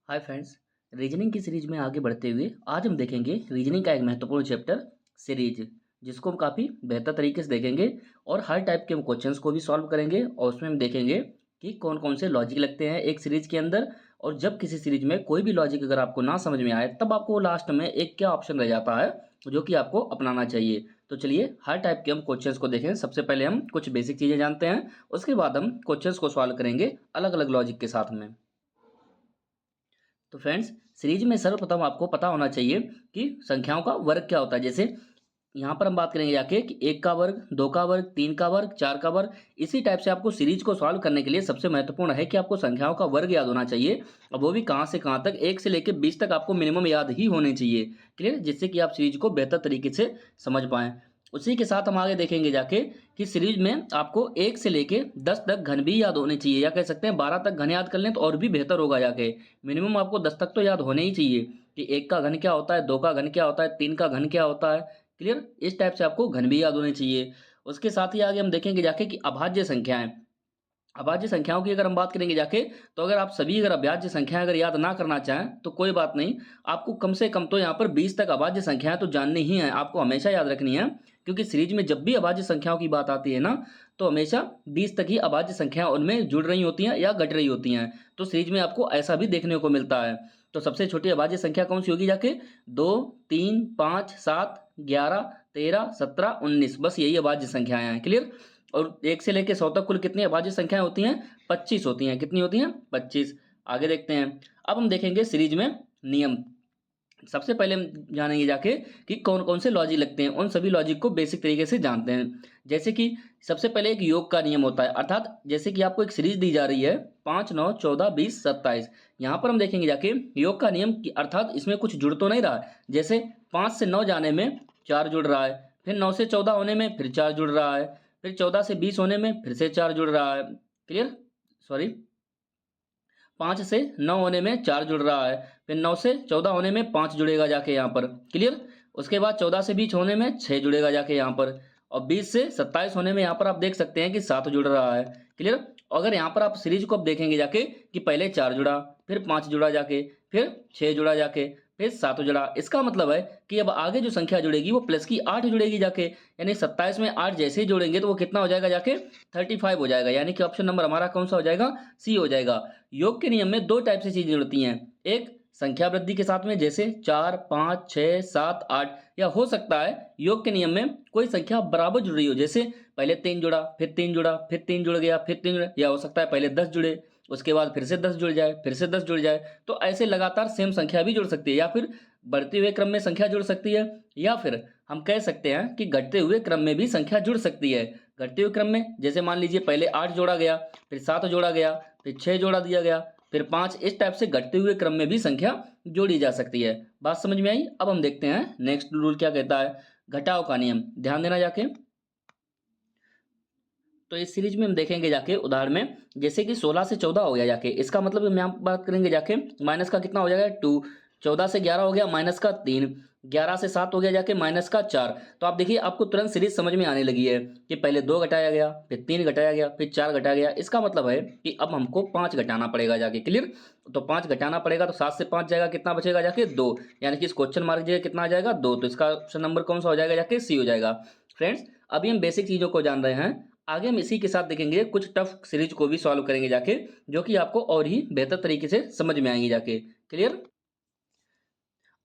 Hi friends. Reasoning की series में आगे बढ़ते हुए आज हम देखेंगे रीजनिंग का एक महत्वपूर्ण चैप्टर सीरीज, जिसको हम काफ़ी बेहतर तरीके से देखेंगे और हर टाइप के हम क्वेश्चंस को भी सॉल्व करेंगे। और उसमें हम देखेंगे कि कौन कौन से लॉजिक लगते हैं एक सीरीज के अंदर, और जब किसी सीरीज में कोई भी लॉजिक अगर आपको ना समझ में आए तब आपको लास्ट में एक क्या ऑप्शन रह जाता है जो कि आपको अपनाना चाहिए। तो चलिए हर टाइप के हम क्वेश्चंस को देखें। सबसे पहले हम कुछ बेसिक चीज़ें जानते हैं, उसके बाद हम क्वेश्चंस को सॉल्व करेंगे अलग अलग लॉजिक के साथ में। तो फ्रेंड्स, सीरीज में सर्वप्रथम आपको पता होना चाहिए कि संख्याओं का वर्ग क्या होता है। जैसे यहाँ पर हम बात करेंगे जाके कि एक का वर्ग, दो का वर्ग, तीन का वर्ग, चार का वर्ग। इसी टाइप से आपको सीरीज को सॉल्व करने के लिए सबसे महत्वपूर्ण है कि आपको संख्याओं का वर्ग याद होना चाहिए। और वो भी कहाँ से कहाँ तक, एक से लेकर 20 तक आपको मिनिमम याद ही होने चाहिए। क्लियर, जिससे कि आप सीरीज को बेहतर तरीके से समझ पाएं। उसी के साथ हम आगे देखेंगे जाके कि सीरीज में आपको 1 से लेके 10 तक घन भी याद होने चाहिए, या कह सकते हैं 12 तक घन याद कर लें तो और भी बेहतर होगा। जाके मिनिमम आपको 10 तक तो याद होने ही चाहिए कि 1 का घन क्या होता है, 2 का घन क्या होता है, 3 का घन क्या होता है। क्लियर, इस टाइप से आपको घन भी याद होने चाहिए। उसके साथ ही आगे हम देखेंगे जाके कि अभाज्य संख्याएं। अभाज्य संख्याओं की अगर हम बात करेंगे जाके, तो अगर आप सभी अगर अभाज्य संख्याएं अगर याद ना करना चाहें तो कोई बात नहीं, आपको कम से कम तो यहाँ पर 20 तक अभाज्य संख्याएं तो जाननी ही है, आपको हमेशा याद रखनी है। क्योंकि सीरीज में जब भी अभाज्य संख्याओं की बात आती है ना, तो हमेशा 20 तक ही अभाज्य संख्याएं उनमें जुड़ रही होती हैं या घट रही होती हैं। तो सीरीज में आपको ऐसा भी देखने को मिलता है। तो सबसे छोटी अभाज्य संख्या कौन सी होगी जाके, 2, 3, 5, 7, 11, 13, 17, 19, बस यही अभाज्य संख्याएं हैं। क्लियर। और 1 से लेकर 100 तक कुल कितनी अभाज्य संख्याएं होती हैं, 25 होती हैं। कितनी होती हैं, 25। आगे देखते हैं। अब हम देखेंगे सीरीज में नियम। सबसे पहले हम जानेंगे जाके कि कौन कौन से लॉजिक लगते हैं, उन सभी लॉजिक को बेसिक तरीके से जानते हैं। जैसे कि सबसे पहले एक योग का नियम होता है, अर्थात जैसे कि आपको एक सीरीज दी जा रही है 5, 9, 14, 20, 27। यहाँ पर हम देखेंगे जाके योग का नियम अर्थात इसमें कुछ जुड़ तो नहीं रहा है। जैसे 5 से 9 जाने में 4 जुड़ रहा है, फिर 9 से 14 होने में फिर 4 जुड़ रहा है, फिर 14 से 20 होने में फिर से 4 जुड़ रहा है। क्लियर, सॉरी, 5 से 9 होने में 4 जुड़ रहा है, फिर 9 से 14 होने में 5 जुड़ेगा जाके यहाँ पर। क्लियर। उसके बाद 14 से 20 होने में 6 जुड़ेगा जाके यहाँ पर, और 20 से 27 होने में यहाँ पर आप देख सकते हैं कि 7 जुड़ रहा है। क्लियर। अगर यहाँ पर आप सीरीज को अब देखेंगे जाके कि पहले 4 जुड़ा, फिर 5 जुड़ा जाके, फिर 6 जुड़ा जाके, फिर 7 जुड़ा, इसका मतलब है कि अब आगे जो संख्या जुड़ेगी वो प्लस की 8 जुड़ेगी जाके। यानी 27 में 8 जैसे ही जोड़ेंगे तो वो कितना हो जाएगा जाके, 35 हो जाएगा। यानी कि ऑप्शन नंबर हमारा कौन सा हो जाएगा, सी हो जाएगा। योग के नियम में दो टाइप से चीजें जुड़ती हैं, एक संख्या वृद्धि के साथ में जैसे 4, 5, 6, 7, 8, या हो सकता है योग के नियम में कोई संख्या बराबर जुड़ रही हो, जैसे पहले 3 जुड़ा, फिर 3 जुड़ा, फिर 3 जुड़ गया, फिर 3 जुड़ा, या हो सकता है पहले 10 जुड़े, उसके बाद फिर से 10 जुड़ जाए, फिर से 10 जुड़ जाए। तो ऐसे लगातार सेम संख्या भी जुड़ सकती है, या फिर बढ़ते हुए क्रम में संख्या जुड़ सकती है, या फिर हम कह सकते हैं कि घटते हुए क्रम में भी संख्या जुड़ सकती है। घटते हुए क्रम में जैसे मान लीजिए पहले 8 जोड़ा गया, फिर 7 जोड़ा गया, फिर 6 जोड़ा दिया गया, फिर 5, इस टाइप से घटते हुए क्रम में भी संख्या जोड़ी जा सकती है। बात समझ में आई। अब हम देखते हैं नेक्स्ट रूल क्या कहता है, घटाव का नियम। ध्यान देना जाके। तो इस सीरीज में हम देखेंगे जाके उदाहरण में, जैसे कि 16 से 14 हो गया जाके, इसका मतलब हम यहाँ बात करेंगे जाके माइनस का कितना हो जाएगा 2, 14 से 11 हो गया माइनस का 3, 11 से 7 हो गया जाके माइनस का 4। तो आप देखिए आपको तुरंत सीरीज समझ में आने लगी है कि पहले 2 घटाया गया, फिर 3 घटाया गया, फिर 4 घटाया गया। इसका मतलब है कि अब हमको 5 घटाना पड़ेगा जाके। क्लियर। तो 5 घटाना पड़ेगा, तो 7 से 5 जाएगा, कितना बचेगा जाके 2। यानी कि इस क्वेश्चन मार्क जगह कितना आ जाएगा 2, तो इसका ऑप्शन नंबर कौन सा हो जाएगा जाके, सी हो जाएगा। फ्रेंड्स, अभी हम बेसिक चीजों को जान रहे हैं, आगे हम इसी के साथ देखेंगे कुछ टफ सीरीज को भी सॉल्व करेंगे जाके, जो कि आपको और ही बेहतर तरीके से समझ में आएंगी जाके। क्लियर।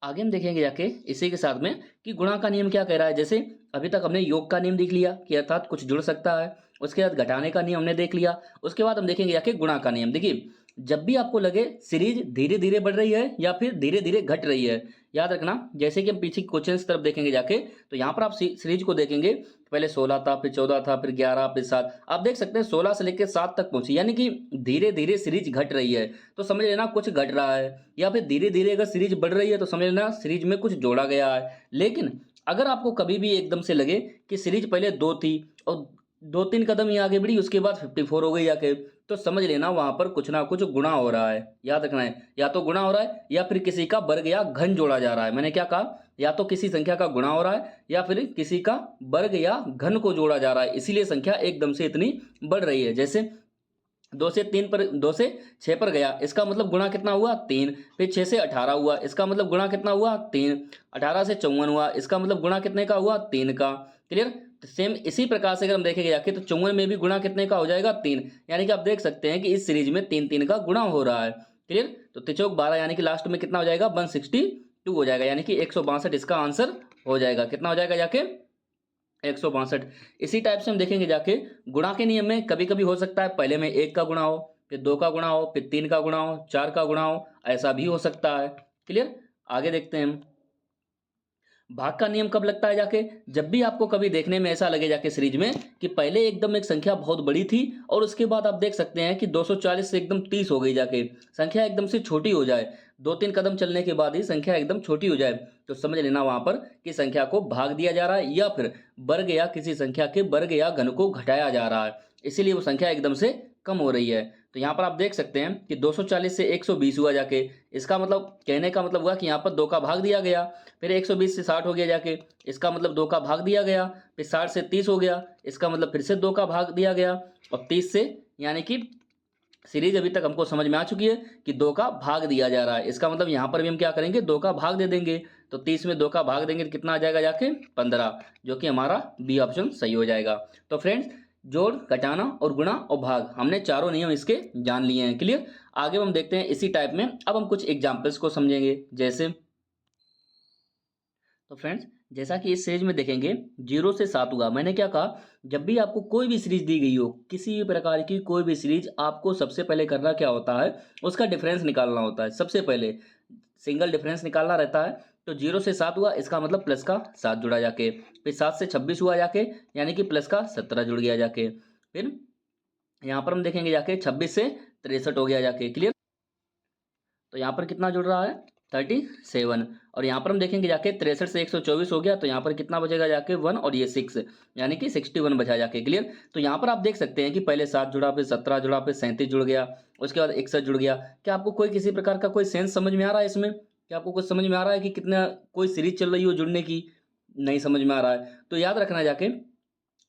आगे हम देखेंगे जाके इसी के साथ में कि गुणा का नियम क्या कह रहा है। जैसे अभी तक हमने योग का नियम देख लिया कि अर्थात कुछ जुड़ सकता है, उसके बाद घटाने का नियम हमने देख लिया, उसके बाद हम देखेंगे जाके गुणा का नियम। देखिए, जब भी आपको लगे सीरीज धीरे धीरे बढ़ रही है या फिर धीरे धीरे घट रही है, याद रखना। जैसे कि हम पीछे क्वेश्चन की तरफ देखेंगे जाके, तो यहाँ पर आप सीरीज को देखेंगे, पहले 16 था, फिर 14 था, फिर 11, फिर 7, आप देख सकते हैं 16 से लेकर 7 तक पहुंची, यानी कि धीरे धीरे सीरीज घट रही है। तो समझ लेना कुछ घट रहा है, या फिर धीरे धीरे अगर सीरीज बढ़ रही है तो समझ लेना सीरीज में कुछ जोड़ा गया है। लेकिन अगर आपको कभी भी एकदम से लगे कि सीरीज पहले 2 थी और 2-3 कदम ही आगे बढ़ी, उसके बाद 54 हो गई जाके, तो समझ लेना वहां पर कुछ ना कुछ गुणा हो रहा है। याद रखना है, या तो गुणा हो रहा है या फिर किसी का वर्ग या घन जोड़ा जा रहा है। मैंने क्या कहा, या तो किसी संख्या का गुणा हो रहा है या फिर किसी का वर्ग या घन को जोड़ा जा रहा है, इसीलिए संख्या एकदम से इतनी बढ़ रही है। जैसे 2 से 6 पर गया, इसका मतलब गुणा कितना हुआ 3। फिर 6 से 18 हुआ, इसका मतलब गुणा कितना हुआ 3। 18 से 54 हुआ, इसका मतलब गुणा कितने का हुआ 3 का। क्लियर। तो सेम इसी प्रकार से अगर हम देखेंगे जाके तो 54 में भी गुणा कितने का हो जाएगा 3। यानी कि आप देख सकते हैं कि इस सीरीज में 3 का गुणा हो रहा है। क्लियर। तो 3 12 यानी कि लास्ट में कितना हो जाएगा 162 हो जाएगा, यानी कि 162 इसका आंसर हो जाएगा। कितना हो जाएगा जाके 162। इसी टाइप से हम देखेंगे जाके गुणा के नियम में कभी कभी हो सकता है पहले में 1 का गुणा हो, फिर 2 का गुणा हो, फिर 3 का गुणा हो, 4 का गुणा हो, ऐसा भी हो सकता है। क्लियर। आगे देखते हैं हम भाग का नियम कब लगता है जाके, जब भी आपको कभी देखने में ऐसा लगे जाके सीरीज में कि पहले एकदम एक संख्या बहुत बड़ी थी और उसके बाद आप देख सकते हैं कि 240 से एकदम 30 हो गई जाके, संख्या एकदम से छोटी हो जाए, 2-3 कदम चलने के बाद ही संख्या एकदम छोटी हो जाए, तो समझ लेना वहां पर कि संख्या को भाग दिया जा रहा है या फिर वर्ग या किसी संख्या के वर्ग या घन को घटाया जा रहा है, इसीलिए वो संख्या एकदम से कम हो रही है। तो यहाँ पर आप देख सकते हैं कि 240 से 120 हुआ जाके, इसका मतलब कहने का मतलब हुआ कि यहाँ पर 2 का भाग दिया गया। फिर 120 से 60 हो गया जाके, इसका मतलब 2 का भाग दिया गया। फिर 60 से 30 हो गया, इसका मतलब फिर से 2 का भाग दिया गया। और 30 से यानी कि सीरीज अभी तक हमको समझ में आ चुकी है कि 2 का भाग दिया जा रहा है, इसका मतलब यहाँ पर भी हम क्या करेंगे 2 का भाग दे देंगे। तो 30 में 2 का भाग देंगे तो कितना आ जाएगा जाके 15, जो कि हमारा बी ऑप्शन सही हो जाएगा। तो फ्रेंड्स जोड़, घटाना और गुणा और भाग हमने चारों नियम इसके जान लिए हैं। क्लियर। आगे हम देखते हैं इसी टाइप में अब हम कुछ एग्जाम्पल्स को समझेंगे। जैसे तो फ्रेंड्स जैसा कि इस सीरीज में देखेंगे 0 से 7 हुआ, मैंने क्या कहा जब भी आपको कोई भी सीरीज दी गई हो, किसी भी प्रकार की कोई भी सीरीज, आपको सबसे पहले करना क्या होता है उसका डिफरेंस निकालना होता है। सबसे पहले सिंगल डिफरेंस निकालना रहता है। तो 0 से 7 हुआ, इसका मतलब प्लस का 7 जुड़ा जाके। फिर 7 से 26 हुआ जाके, यानी कि प्लस का 17 जुड़ गया जाके। फिर यहाँ पर हम देखेंगे जाके 26 से 63 हो गया जाके। क्लियर। तो यहाँ पर कितना जुड़ रहा है 37। और यहाँ पर हम देखेंगे जाके 63 से 124 हो गया, तो यहाँ पर कितना बचेगा जाके 1 और ये 6, यानी कि 61 बचा जाके। क्लियर। तो यहाँ पर आप देख सकते हैं कि पहले 7 जुड़ा, फिर 17 जुड़ा, फिर 37 जुड़ गया, उसके बाद 61 जुड़ गया। क्या आपको कोई किसी प्रकार का कोई सेंस समझ में आ रहा है इसमें? क्या आपको कुछ समझ में आ रहा है कि कितना कोई सीरीज चल रही हो जुड़ने की? नहीं समझ में आ रहा है तो याद रखना जाके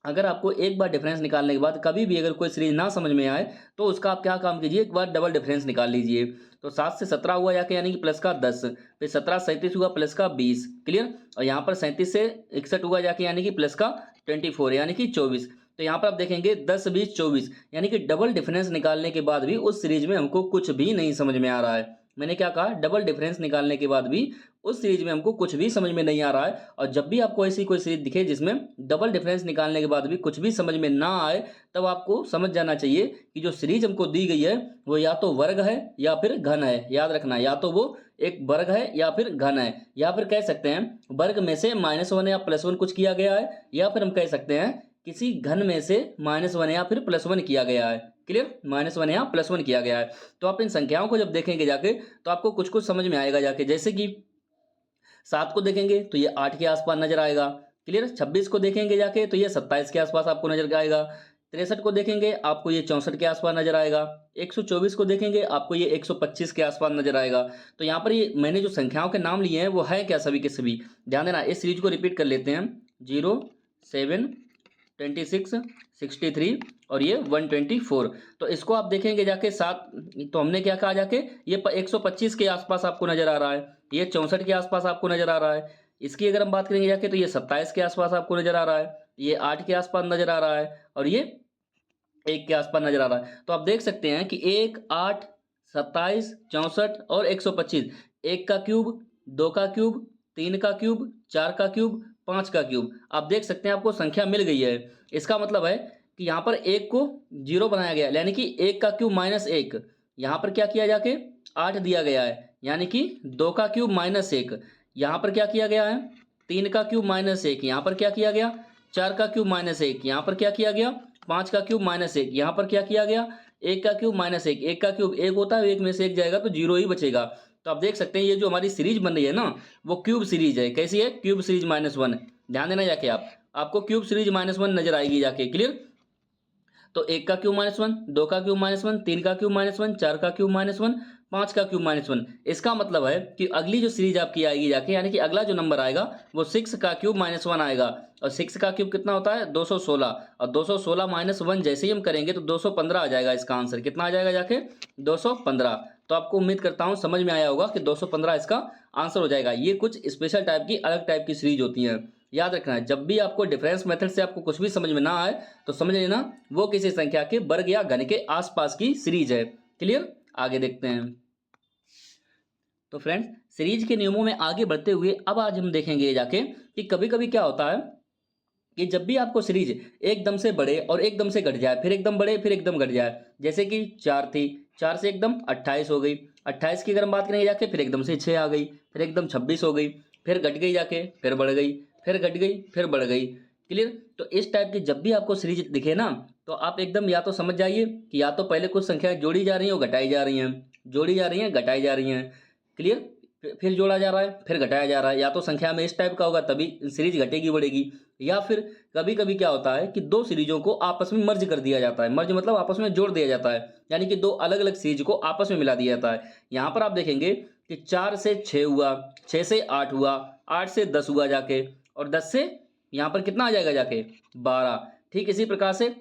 अगर आपको एक बार डिफरेंस निकालने के बाद कभी भी अगर कोई सीरीज ना समझ में आए तो उसका आप क्या काम कीजिए, एक बार डबल डिफरेंस निकाल लीजिए। तो 7 से 17 हुआ जाके, यानी कि प्लस का 10। फिर 17 से 37 हुआ प्लस का 20। क्लियर। और यहाँ पर 37 से 61 हुआ जाके, यानी कि प्लस का 24, यानी कि 24। तो यहाँ पर आप देखेंगे 10 20 24, यानी कि डबल डिफरेंस निकालने के बाद भी उस सीरीज में हमको कुछ भी नहीं समझ में आ रहा है। मैंने क्या कहा, डबल डिफरेंस निकालने के बाद भी उस सीरीज में हमको कुछ भी समझ में नहीं आ रहा है। और जब भी आपको ऐसी कोई सीरीज दिखे जिसमें डबल डिफरेंस निकालने के बाद भी कुछ भी समझ में ना आए, तब आपको समझ जाना चाहिए कि जो सीरीज हमको दी गई है वो या तो वर्ग है या फिर घन है। याद रखना, या तो वो एक वर्ग है या फिर घन है, या फिर कह सकते हैं वर्ग में से -1 या +1 कुछ किया गया है, या फिर हम कह सकते हैं किसी घन में से -1 या फिर +1 किया गया है। क्लियर। -1 या +1 किया गया है। तो आप इन संख्याओं को जब देखेंगे जाके तो आपको कुछ कुछ समझ में आएगा जाके। जैसे कि 7 को देखेंगे तो ये 8 के आसपास नजर आएगा। क्लियर। 26 को देखेंगे जाके तो ये 27 के आसपास आपको नजर आएगा। 63 को देखेंगे आपको ये 64 के आसपास नजर आएगा। 124 को देखेंगे आपको ये 125 के आसपास नजर आएगा। तो यहाँ पर ये मैंने जो संख्याओं के नाम लिए हैं वो है क्या सभी के सभी, ध्यान देना। इस सीरीज को रिपीट कर लेते हैं। 0 7 26 63 और ये 124। तो इसको आप देखेंगे जाके 7, तो हमने क्या कहा जाके ये 125 के आसपास आपको नजर आ रहा है, ये 64 के आसपास आपको नजर आ रहा है। इसकी अगर हम बात करेंगे जाके तो ये 27 के आसपास आपको नजर आ रहा है, ये 8 के आसपास नजर आ रहा है और ये 1 के आसपास नजर आ रहा है। तो आप देख सकते हैं कि 1 8 27 64 और 125, 1 का क्यूब, 2 का क्यूब, 3 का क्यूब, 4 का क्यूब, 5 का क्यूब। आप देख सकते हैं आपको संख्या मिल गई है। इसका मतलब है कि यहाँ पर 1 को 0 बनाया गया, यानी कि 1 का क्यूब -1। यहाँ पर क्या किया जाके 8 दिया गया है, यानी कि 2 का क्यूब -1। यहाँ पर क्या किया गया है 3 का क्यूब -1। यहाँ पर क्या किया गया 4 का क्यूब -1। यहाँ पर क्या किया गया 5 का क्यूब -1। यहाँ पर क्या किया गया 1 का क्यूब -1। 1 का क्यूब 1 होता है, 1 में से 1 जाएगा तो 0 ही बचेगा। तो आप देख सकते हैं ये जो हमारी सीरीज बन रही है ना वो क्यूब सीरीज है। कैसी है? Cube series -1। ध्यान देना जाके आपको क्यूब सीरीज -1 नजर आएगी जाके। क्लियर। तो 1 का क्यूब -1, 2 का क्यूब -1, 3 का क्यूब -1, 4 का क्यूब -1, 5 का क्यूब -1। इसका मतलब है कि अगली जो सीरीज आपकी आएगी जाके, यानी कि अगला जो नंबर आएगा वो 6 का क्यूब -1 आएगा। और 6 का क्यूब कितना होता है 216, और 216 -1 जैसे ही हम करेंगे तो 215 आ जाएगा इसका आंसर। कितना आ जाएगा जाके 215। तो आपको उम्मीद करता हूँ समझ में आया होगा कि 215 इसका आंसर हो जाएगा। ये कुछ स्पेशल टाइप की अलग टाइप की सीरीज होती हैं। याद रखना है, जब भी आपको डिफरेंस मेथड से आपको कुछ भी समझ में ना आए तो समझ लेना वो किसी संख्या के वर्ग या घन के आसपास की सीरीज है। क्लियर? आगे देखते हैं। तो फ्रेंड्स, सीरीज के नियमों में आगे बढ़ते हुए अब आज हम देखेंगे जाके कि कभी कभी क्या होता है कि जब भी आपको सीरीज एकदम से बढ़े और एकदम से घट जाए, फिर एकदम बढ़े फिर एकदम घट जाए, जैसे कि 4 थी, 4 से एकदम 28 हो गई, 28 की अगर हम बात करेंगे जाके फिर एकदम से 6 आ गई, फिर एकदम 26 हो गई, फिर घट गई जाके फिर बढ़ गई, फिर घट गई फिर बढ़ गई। क्लियर? तो इस टाइप की जब भी आपको सीरीज दिखे ना, तो आप एकदम या तो समझ जाइए कि या तो पहले कुछ संख्याएं जोड़ी जा रही हैं और घटाई जा रही हैं, जोड़ी जा रही हैं घटाई जा रही हैं। क्लियर? फिर जोड़ा जा रहा है फिर घटाया जा रहा है, या तो संख्या में इस टाइप का होगा तभी सीरीज घटेगी बढ़ेगी, या फिर कभी कभी क्या होता है कि दो सीरीजों को आपस में मर्ज कर दिया जाता है। मर्ज मतलब आपस में जोड़ दिया जाता है, यानी कि दो अलग अलग सीरीज को आपस में मिला दिया जाता है। यहाँ पर आप देखेंगे कि 4 से 6 हुआ, 6 से 8 हुआ, 8 से 10 हुआ जाके, और 10 से यहाँ पर कितना आ जाएगा जाके 12। ठीक इसी प्रकार से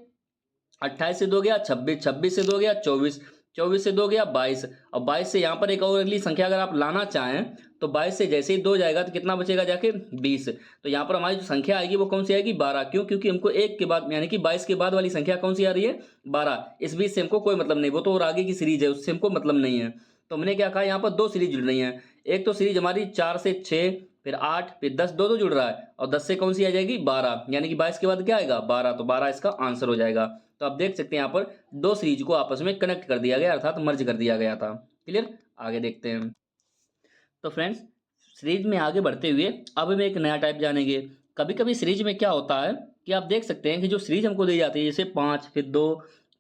28 से 2 गया 26, 26 से 2 गया 24, 24 से 2 गया 22, और 22 से यहाँ पर एक और अगली संख्या अगर आप लाना चाहें तो 22 से जैसे ही 2 जाएगा तो कितना बचेगा जाके 20। तो यहाँ पर हमारी जो संख्या आएगी वो कौन सी आएगी 12। क्यों? क्योंकि हमको एक के बाद यानी कि 22 के बाद वाली संख्या कौन सी आ रही है 12। इस बीच से हमको कोई मतलब नहीं, वो तो और आगे की सीरीज है उससे हमको मतलब नहीं है। तो हमने क्या कहा यहाँ पर दो सीरीज जुड़ रही हैं। एक तो सीरीज हमारी 4 से 6 फिर 8 फिर 10, दो जुड़ रहा है, और 10 से कौन सी आ जाएगी 12, यानी कि 22 के बाद क्या आएगा 12, तो 12 इसका आंसर हो जाएगा। तो आप देख सकते हैं यहाँ पर दो सीरीज को आपस में कनेक्ट कर दिया गया, अर्थात मर्ज कर दिया गया था। क्लियर? आगे देखते हैं। तो फ्रेंड्स, सीरीज में आगे बढ़ते हुए अब हम एक नया टाइप जानेंगे। कभी कभी सीरीज में क्या होता है कि आप देख सकते हैं कि जो सीरीज हमको दी जाती है जैसे 5 फिर 2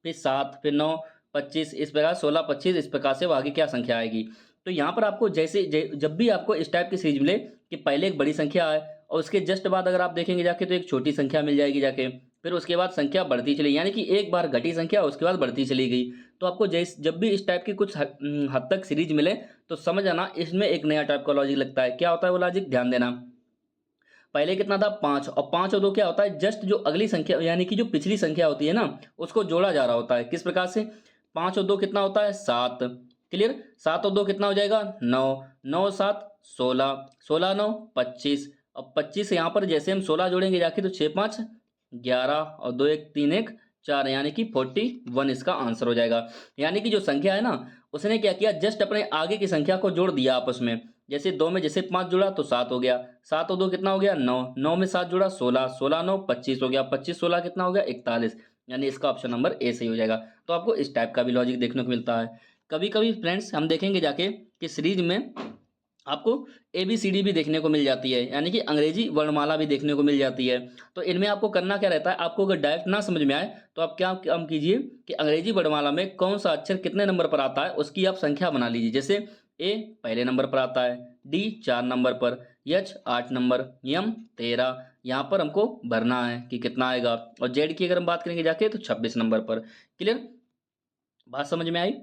फिर 7 फिर 9 25, इस प्रकार 16 25, इस प्रकार से वो आगे क्या संख्या आएगी। तो यहाँ पर आपको जब भी आपको इस टाइप की सीरीज मिले कि पहले एक बड़ी संख्या आए और उसके जस्ट बाद अगर आप देखेंगे जाके तो एक छोटी संख्या मिल जाएगी जाके, फिर उसके बाद संख्या बढ़ती चली, यानी कि एक बार घटी संख्या उसके बाद बढ़ती चली गई। तो आपको जब भी इस टाइप की कुछ हद तक सीरीज मिले तो समझ आना इसमें एक नया टाइप का लॉजिक लगता है। क्या होता है वो लॉजिक, ध्यान देना। पहले कितना था 5, और 5 और 2 क्या होता है जस्ट जो अगली संख्या यानी कि जो पिछली संख्या होती है ना उसको जोड़ा जा रहा होता है। किस प्रकार से, 5 और 2 कितना होता है 7। क्लियर? 7 और 2 कितना हो जाएगा 9, 9 7 16, 16 9 25, अब 25 यहाँ पर जैसे हम 16 जोड़ेंगे जाके तो 6 5 11, और 2 1 3 1 4, यानी कि 41 इसका आंसर हो जाएगा। यानी कि जो संख्या है ना उसने क्या किया, जस्ट अपने आगे की संख्या को जोड़ दिया आपस में। जैसे 2 में जैसे 5 जुड़ा तो 7 हो गया, 7 और 2 कितना हो गया 9, 9 में 7 जुड़ा 16, 16 9 25 हो गया, 25 16 कितना हो गया 41, यानी इसका ऑप्शन नंबर ए सही हो जाएगा। तो आपको इस टाइप का भी लॉजिक देखने को मिलता है। कभी कभी फ्रेंड्स हम देखेंगे जाके कि सीरीज में आपको ABCD भी देखने को मिल जाती है, यानी कि अंग्रेजी वर्णमाला भी देखने को मिल जाती है। तो इनमें आपको करना क्या रहता है, आपको अगर डायरेक्ट ना समझ में आए तो आप क्या काम कीजिए कि अंग्रेजी वर्णमाला में कौन सा अक्षर कितने नंबर पर आता है उसकी आप संख्या बना लीजिए। जैसे A पहले नंबर पर आता है, D 4 नंबर पर, H 8 नंबर, M 13, यहाँ पर हमको भरना है कि कितना आएगा, और Z की अगर हम बात करेंगे जाके तो 26 नंबर पर। क्लियर? बात समझ में आई?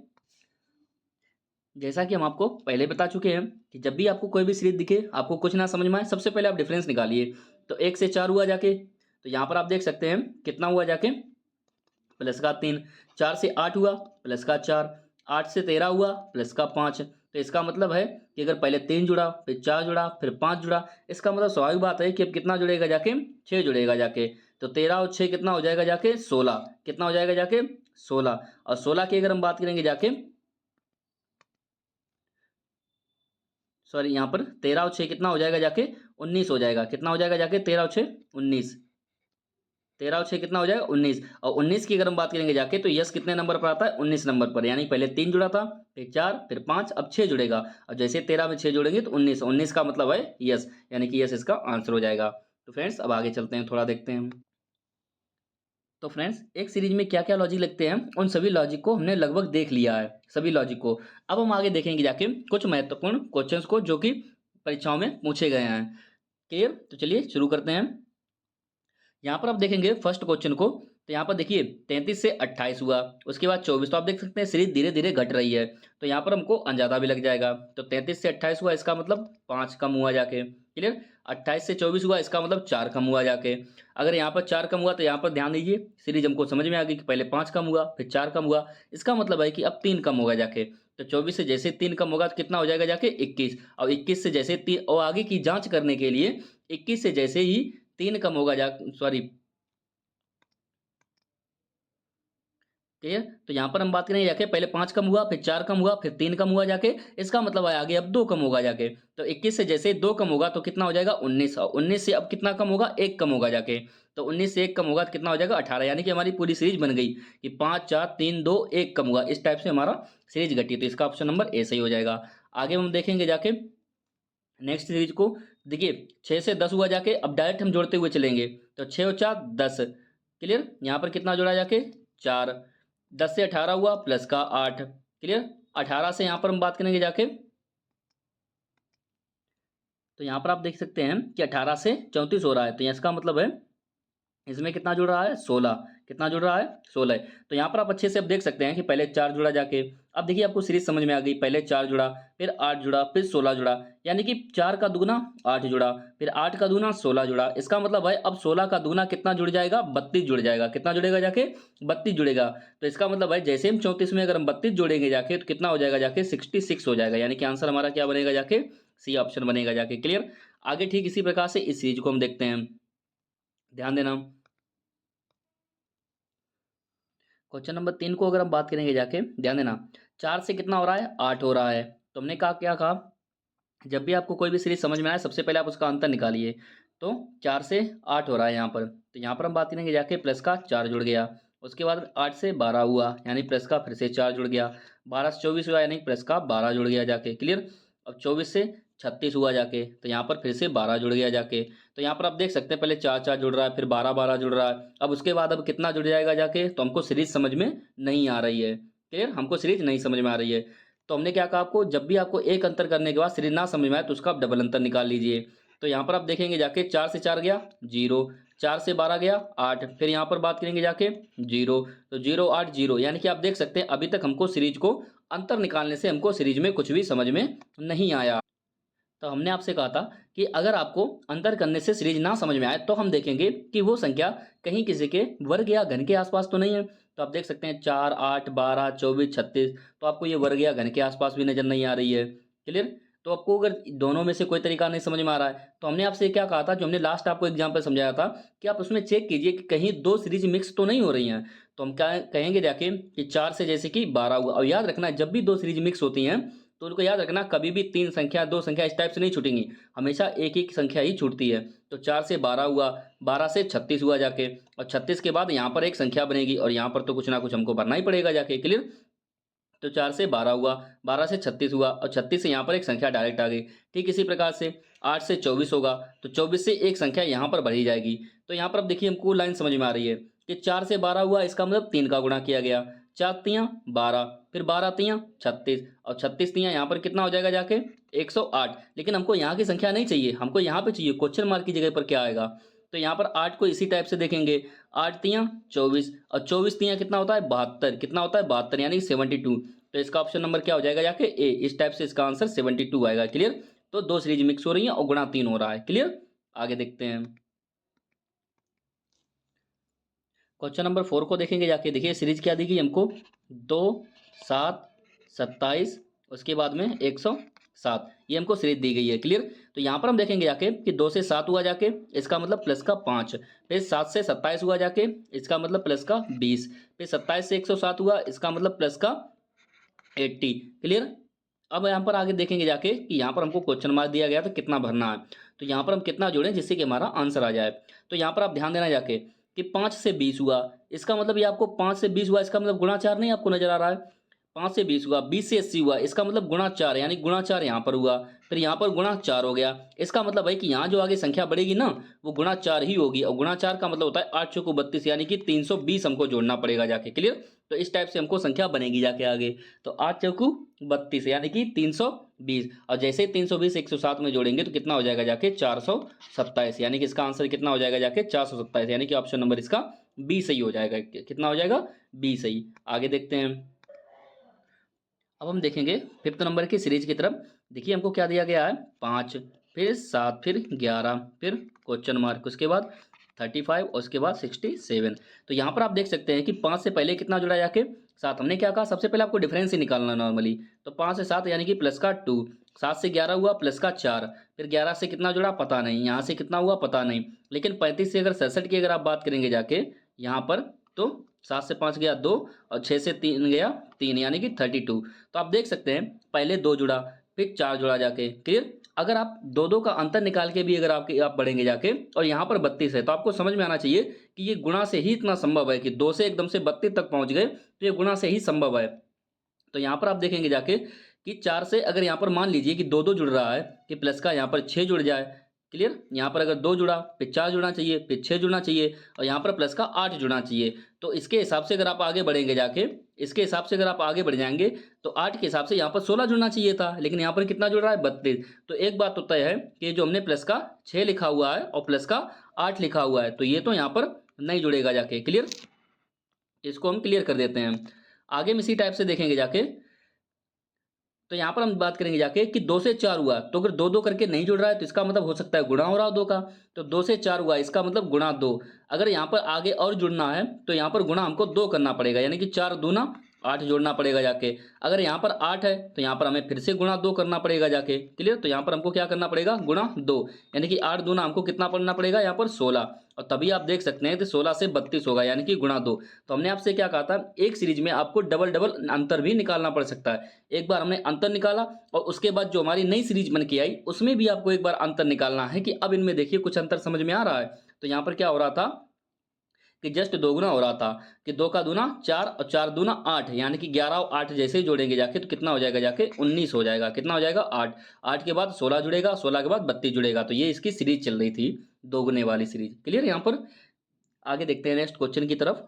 जैसा कि हम आपको पहले बता चुके हैं कि जब भी आपको कोई भी सीरीज दिखे आपको कुछ ना समझ में आए सबसे पहले आप डिफरेंस निकालिए। तो 1 से 4 हुआ जाके, तो यहाँ पर आप देख सकते हैं कितना हुआ जाके प्लस का 3, 4 से 8 हुआ प्लस का 4, 8 से 13 हुआ प्लस का 5। तो इसका मतलब है कि अगर पहले 3 जुड़ा फिर 4 जुड़ा फिर 5 जुड़ा, इसका मतलब स्वाभाविक बात है कि अब कितना जुड़ेगा जाके 6 जुड़ेगा जाके। तो 13 और 6 कितना हो जाएगा जाके 16, कितना हो जाएगा जाके 16, और 16 की अगर हम बात करेंगे जाके सॉरी यहाँ पर 13 और 6 कितना हो जाएगा जाके 19 हो जाएगा। कितना हो जाएगा जाके 13 और 6 19, 13 और 6 कितना हो जाएगा 19, और 19 की अगर हम बात करेंगे जाके तो यस कितने नंबर पर आता है 19 नंबर पर, यानी पहले 3 जुड़ा था फिर 4 फिर 5 अब 6 जुड़ेगा, और जैसे 13 में 6 जोड़ेंगे तो 19, 19 का मतलब है यस, यानी कि यस इसका आंसर हो जाएगा। तो फ्रेंड्स अब आगे चलते हैं, थोड़ा देखते हैं। तो फ्रेंड्स एक सीरीज में क्या क्या लॉजिक लगते हैं उन सभी लॉजिक को हमने लगभग देख लिया है, सभी लॉजिक को। अब हम आगे देखेंगे जाके कुछ महत्वपूर्ण क्वेश्चंस को जो कि परीक्षाओं में पूछे गए हैं। क्लियर? तो चलिए शुरू करते हैं। यहाँ पर आप देखेंगे फर्स्ट क्वेश्चन को तो यहाँ पर देखिए 33 से 28 हुआ, उसके बाद 24। तो आप देख सकते हैं सीरीज धीरे धीरे घट रही है, तो यहाँ पर हमको अंदाजा भी लग जाएगा। तो 33 से 28 हुआ, इसका मतलब 5 कम हुआ जाके। क्लियर। 28 से 24 हुआ, इसका मतलब 4 कम हुआ जाके। अगर यहाँ पर 4 कम हुआ तो यहाँ पर ध्यान दीजिए, सीरीज हमको समझ में आ गई कि पहले 5 कम हुआ फिर 4 कम हुआ, इसका मतलब है कि अब 3 कम होगा जाके। तो 24 से जैसे 3 कम होगा तो कितना हो जाएगा जाके 21। और 21 से जैसे 3, और आगे की जांच करने के लिए 21 से जैसे ही 3 कम होगा जा, सॉरी, क्लियर। तो यहाँ पर हम बात करेंगे जाके पहले 5 कम हुआ फिर 4 कम हुआ फिर 3 कम हुआ जाके, इसका मतलब है आगे अब 2 कम होगा जाके। तो 21 से जैसे 2 कम होगा तो कितना हो जाएगा 19, और 19 से अब कितना कम होगा 1 कम होगा जाके। तो 19 से 1 कम होगा तो कितना हो जाएगा 18, यानी कि हमारी पूरी सीरीज बन गई कि 5 4 3 2 1 कम हुआ, इस टाइप से हमारा सीरीज घटी। तो इसका ऑप्शन नंबर ए सही हो जाएगा। आगे हम देखेंगे जाके नेक्स्ट सीरीज को। देखिए 6 से 10 हुआ जाके, अब डायरेक्ट हम जोड़ते हुए चलेंगे। तो 6 और 4 10, क्लियर। यहाँ पर कितना जोड़ा जाके 4। 10 से 18 हुआ प्लस का 8, क्लियर। 18 से यहाँ पर हम बात करेंगे जाके, तो यहाँ पर आप देख सकते हैं कि 18 से 34 हो रहा है, तो इसका मतलब है इसमें कितना जुड़ रहा है 16। कितना जुड़ रहा है 16 है। तो यहाँ पर आप अच्छे से अब देख सकते हैं कि पहले 4 जुड़ा जाके, अब देखिए आपको सीरीज समझ में आ गई। पहले 4 जुड़ा फिर 8 जुड़ा फिर 16 जुड़ा, यानी कि 4 का दुगना 8 जुड़ा फिर 8 का दुगना 16 जुड़ा। इसका मतलब है अब 16 का दुगना कितना जुड़ जाएगा 32 जुड़ जाएगा। कितना जुड़ेगा जाके 32 जुड़ेगा। तो इसका मतलब है जैसे हम 34 में अगर हम 32 जोड़ेंगे जाके तो कितना हो जाएगा जाके 66 हो जाएगा, यानी कि आंसर हमारा क्या बनेगा जाके सी ऑप्शन बनेगा जाके। क्लियर। आगे ठीक इसी प्रकार से इस सीरीज को हम देखते हैं, ध्यान देना। क्वेश्चन नंबर 3 को अगर हम बात करेंगे जाके, ध्यान देना। 4 से कितना हो रहा है 8 हो रहा है। तो हमने कहा क्या कहा, जब भी आपको कोई भी सीरीज समझ में आए सबसे पहले आप उसका अंतर निकालिए। तो 4 से 8 हो रहा है यहाँ पर, तो यहाँ पर हम बात करेंगे जाके प्लस का 4 जुड़ गया। उसके बाद 8 से 12 हुआ, यानी प्लस का फिर से 4 जुड़ गया। 12 से 24 हुआ, यानी प्लस का 12 जुड़ गया जाके। क्लियर। अब 24 से 36 हुआ जाके, तो यहाँ पर फिर से 12 जुड़ गया जाके। तो यहाँ पर आप देख सकते हैं पहले 4 4 जुड़ रहा है फिर 12 12 जुड़ रहा है। अब उसके बाद अब कितना जुड़ जाएगा जाके, तो हमको सीरीज समझ में नहीं आ रही है। क्लियर, हमको सीरीज नहीं समझ में आ रही है। तो हमने क्या कहा आपको, जब भी आपको एक अंतर करने के बाद सीरीज ना समझ में आए तो उसका आप डबल अंतर निकाल लीजिए। तो यहाँ पर आप देखेंगे जाके 4 से 4 गया 0, 4 से 12 गया 8, फिर यहाँ पर बात करेंगे जाके 0, तो 0 8 0, यानी कि आप देख सकते हैं अभी तक हमको सीरीज को अंतर निकालने से हमको सीरीज में कुछ भी समझ में नहीं आया। तो हमने आपसे कहा था कि अगर आपको अंतर करने से सीरीज ना समझ में आए तो हम देखेंगे कि वो संख्या कहीं किसी के वर्ग या घन के आसपास तो नहीं है। तो आप देख सकते हैं 4 8 12 24 36, तो आपको ये वर्ग या घन के आसपास भी नजर नहीं आ रही है। क्लियर। तो आपको अगर दोनों में से कोई तरीका नहीं समझ में आ रहा है तो हमने आपसे क्या कहा था, जो हमने लास्ट आपको एग्जाम्पल समझाया था, कि आप उसमें चेक कीजिए कि कहीं दो सीरीज मिक्स तो नहीं हो रही हैं। तो हम क्या कहेंगे जाके कि 4 से जैसे कि 12 हुआ, और याद रखना जब भी दो सीरीज मिक्स होती हैं तो उनको याद रखना कभी भी 3 संख्या 2 संख्या इस टाइप से नहीं छूटेंगी, हमेशा एक एक संख्या ही छूटती है। तो 4 से 12 हुआ, 12 से 36 हुआ जाके, और 36 के बाद यहाँ पर एक संख्या बनेगी और यहाँ पर तो कुछ ना कुछ हमको भरना ही पड़ेगा जाके। क्लियर। तो 4 से 12 हुआ, 12 से 36 हुआ, और 36 से यहाँ पर एक संख्या डायरेक्ट आ गई। ठीक इसी प्रकार से 8 से 24 होगा, तो 24 से एक संख्या यहाँ पर बढ़ी जाएगी। तो यहाँ पर अब देखिए हमको लाइन समझ में आ रही है कि 4 से 12 हुआ, इसका मतलब 3 का गुणा किया गया, 4 तियाँ 12, फिर 12 तियाँ 36, और 36 तियाँ यहाँ पर कितना हो जाएगा जाके 108। लेकिन हमको यहाँ की संख्या नहीं चाहिए, हमको यहाँ पे चाहिए क्वेश्चन मार्क की जगह पर क्या आएगा। तो यहाँ पर 8 को इसी टाइप से देखेंगे, 8 तियाँ 24, और 24 तियाँ कितना होता है 72, कितना होता है 72, यानी 72। तो इसका ऑप्शन नंबर क्या हो जाएगा जाके ए, इस टाइप से इसका आंसर 72 आएगा। क्लियर। तो दो सीरीज मिक्स हो रही है और गुणा 3 हो रहा है। क्लियर। आगे देखते हैं क्वेश्चन नंबर 4 को देखेंगे जाके। देखिए सीरीज क्या दी गई हमको, 2 7 27, उसके बाद में 107, ये हमको सीरीज दी गई है। क्लियर। तो यहाँ पर हम देखेंगे जाके कि 2 से 7 हुआ जाके, इसका मतलब प्लस का 5, फिर 7 से 27 हुआ जाके, इसका मतलब प्लस का 20, फिर 27 से 107 हुआ, इसका मतलब प्लस का 80। क्लियर। अब यहाँ पर आगे देखेंगे जाके कि यहाँ पर हमको क्वेश्चन मार्क दिया गया तो कितना भरना है, तो यहाँ पर हम कितना जोड़ें जिससे कि हमारा आंसर आ जाए। तो यहाँ पर आप ध्यान देना जाके कि 5 से 20 हुआ, इसका मतलब ये आपको 5 से 20 हुआ, इसका मतलब गुणा 4 नहीं आपको नजर आ रहा है। 5 से 20 हुआ, 20 से 80 हुआ, इसका मतलब गुणा 4, यानी गुणा 4 यहाँ पर हुआ, फिर यहाँ पर गुणा 4 हो गया। इसका मतलब है कि यहाँ जो आगे संख्या बढ़ेगी ना वो गुणा 4 ही होगी, और गुणा 4 का मतलब होता है 8 चौको 32, यानी कि 320 हमको जोड़ना पड़ेगा जाके। क्लियर। तो इस टाइप से हमको संख्या बनेगी जाके आगे। तो 8 चौको 32 यानी कि 320, और जैसे 320 107 में जोड़ेंगे तो कितना हो जाएगा जाके 427, यानी कि इसका आंसर कितना हो जाएगा जाके 427, यानी कि ऑप्शन नंबर इसका बी सही हो जाएगा। कितना हो जाएगा? बी सही। आगे देखते हैं। अब हम देखेंगे फिफ्थ नंबर की सीरीज की तरफ। देखिए हमको क्या दिया गया है, 5, फिर 7, फिर 11, फिर क्वेश्चन मार्क, उसके बाद 35 और उसके बाद 67। तो यहाँ पर आप देख सकते हैं कि 5 से पहले कितना जुड़ा जाके 7। हमने क्या कहा, सबसे पहले आपको डिफरेंस ही निकालना नॉर्मली। तो 5 से 7 यानी कि प्लस का 2, 7 से 11 हुआ प्लस का 4, फिर 11 से कितना जुड़ा पता नहीं, यहाँ से कितना हुआ पता नहीं। लेकिन 35 से अगर 67 की अगर आप बात करेंगे जाके यहाँ पर, तो 7 से 5 गया 2 और 6 से 3 गया 3 यानी कि 32। तो आप देख सकते हैं पहले 2 जुड़ा फिर 4 जुड़ा जाके। क्लियर? अगर आप दो दो का अंतर निकाल के भी अगर आप बढ़ेंगे जाके और यहाँ पर 32 है, तो आपको समझ में आना चाहिए कि ये गुणा से ही इतना संभव है कि 2 से एकदम से 32 तक पहुंच गए, तो ये गुणा से ही संभव है। तो यहाँ पर आप देखेंगे जाके कि 4 से अगर यहाँ पर मान लीजिए कि 2 2 जुड़ रहा है कि प्लस का यहाँ पर 6 जुड़ जाए। क्लियर? यहाँ पर अगर 2 जुड़ा फिर 4 जुड़ना चाहिए, फिर 6 जुड़ना चाहिए और यहाँ पर प्लस का 8 जुड़ना चाहिए। तो इसके हिसाब से अगर आप आगे बढ़ेंगे जाके, इसके हिसाब से अगर आप आगे बढ़ जाएंगे तो 8 के हिसाब से यहाँ पर 16 जुड़ना चाहिए था, लेकिन यहाँ पर कितना जुड़ रहा है? 32। तो एक बात तो तय है कि जो हमने प्लस का 6 लिखा हुआ है और प्लस का 8 लिखा हुआ है, तो ये तो यहाँ पर नहीं जुड़ेगा जाके। क्लियर? इसको हम क्लियर कर देते हैं। आगे में इसी टाइप से देखेंगे जाके, तो यहाँ पर हम बात करेंगे जाके कि 2 से 4 हुआ, तो अगर 2 2 करके नहीं जुड़ रहा है तो इसका मतलब हो सकता है गुणा हो रहा हो 2 का। तो 2 से 4 हुआ, इसका मतलब गुणा 2। अगर यहाँ पर आगे और जुड़ना है तो यहाँ पर गुणा हमको 2 करना पड़ेगा, यानी कि 4 दूना 8 जोड़ना पड़ेगा जाके। अगर यहाँ पर 8 है तो यहाँ पर हमें फिर से गुणा 2 करना पड़ेगा जाके। क्लियर? तो यहाँ पर हमको क्या करना पड़ेगा? गुणा 2, यानी कि 8 दूना हमको कितना पढ़ना पड़ेगा यहाँ पर? 16। और तभी आप देख सकते हैं कि 16 से 32 होगा, यानी कि गुणा 2। तो हमने आपसे क्या कहा था, एक सीरीज में आपको डबल डबल अंतर भी निकालना पड़ सकता है। एक बार हमने अंतर निकाला और उसके बाद जो हमारी नई सीरीज बन के आई उसमें भी आपको एक बार अंतर निकालना है कि अब इनमें देखिए कुछ अंतर समझ में आ रहा है। तो यहाँ पर क्या हो रहा था कि जस्ट दोगुना हो रहा था कि 2 का दूना 4 और 4 दूना 8, यानी कि 11 और 8 जैसे ही जोड़ेंगे जाके तो कितना हो जाएगा जाके? 19 हो जाएगा। कितना हो जाएगा? 8। 8 के बाद 16 जुड़ेगा, 16 के बाद 32 जुड़ेगा। तो ये इसकी सीरीज चल रही थी, दोगुने वाली सीरीज। क्लियर? यहाँ पर आगे देखते हैं नेक्स्ट क्वेश्चन की तरफ।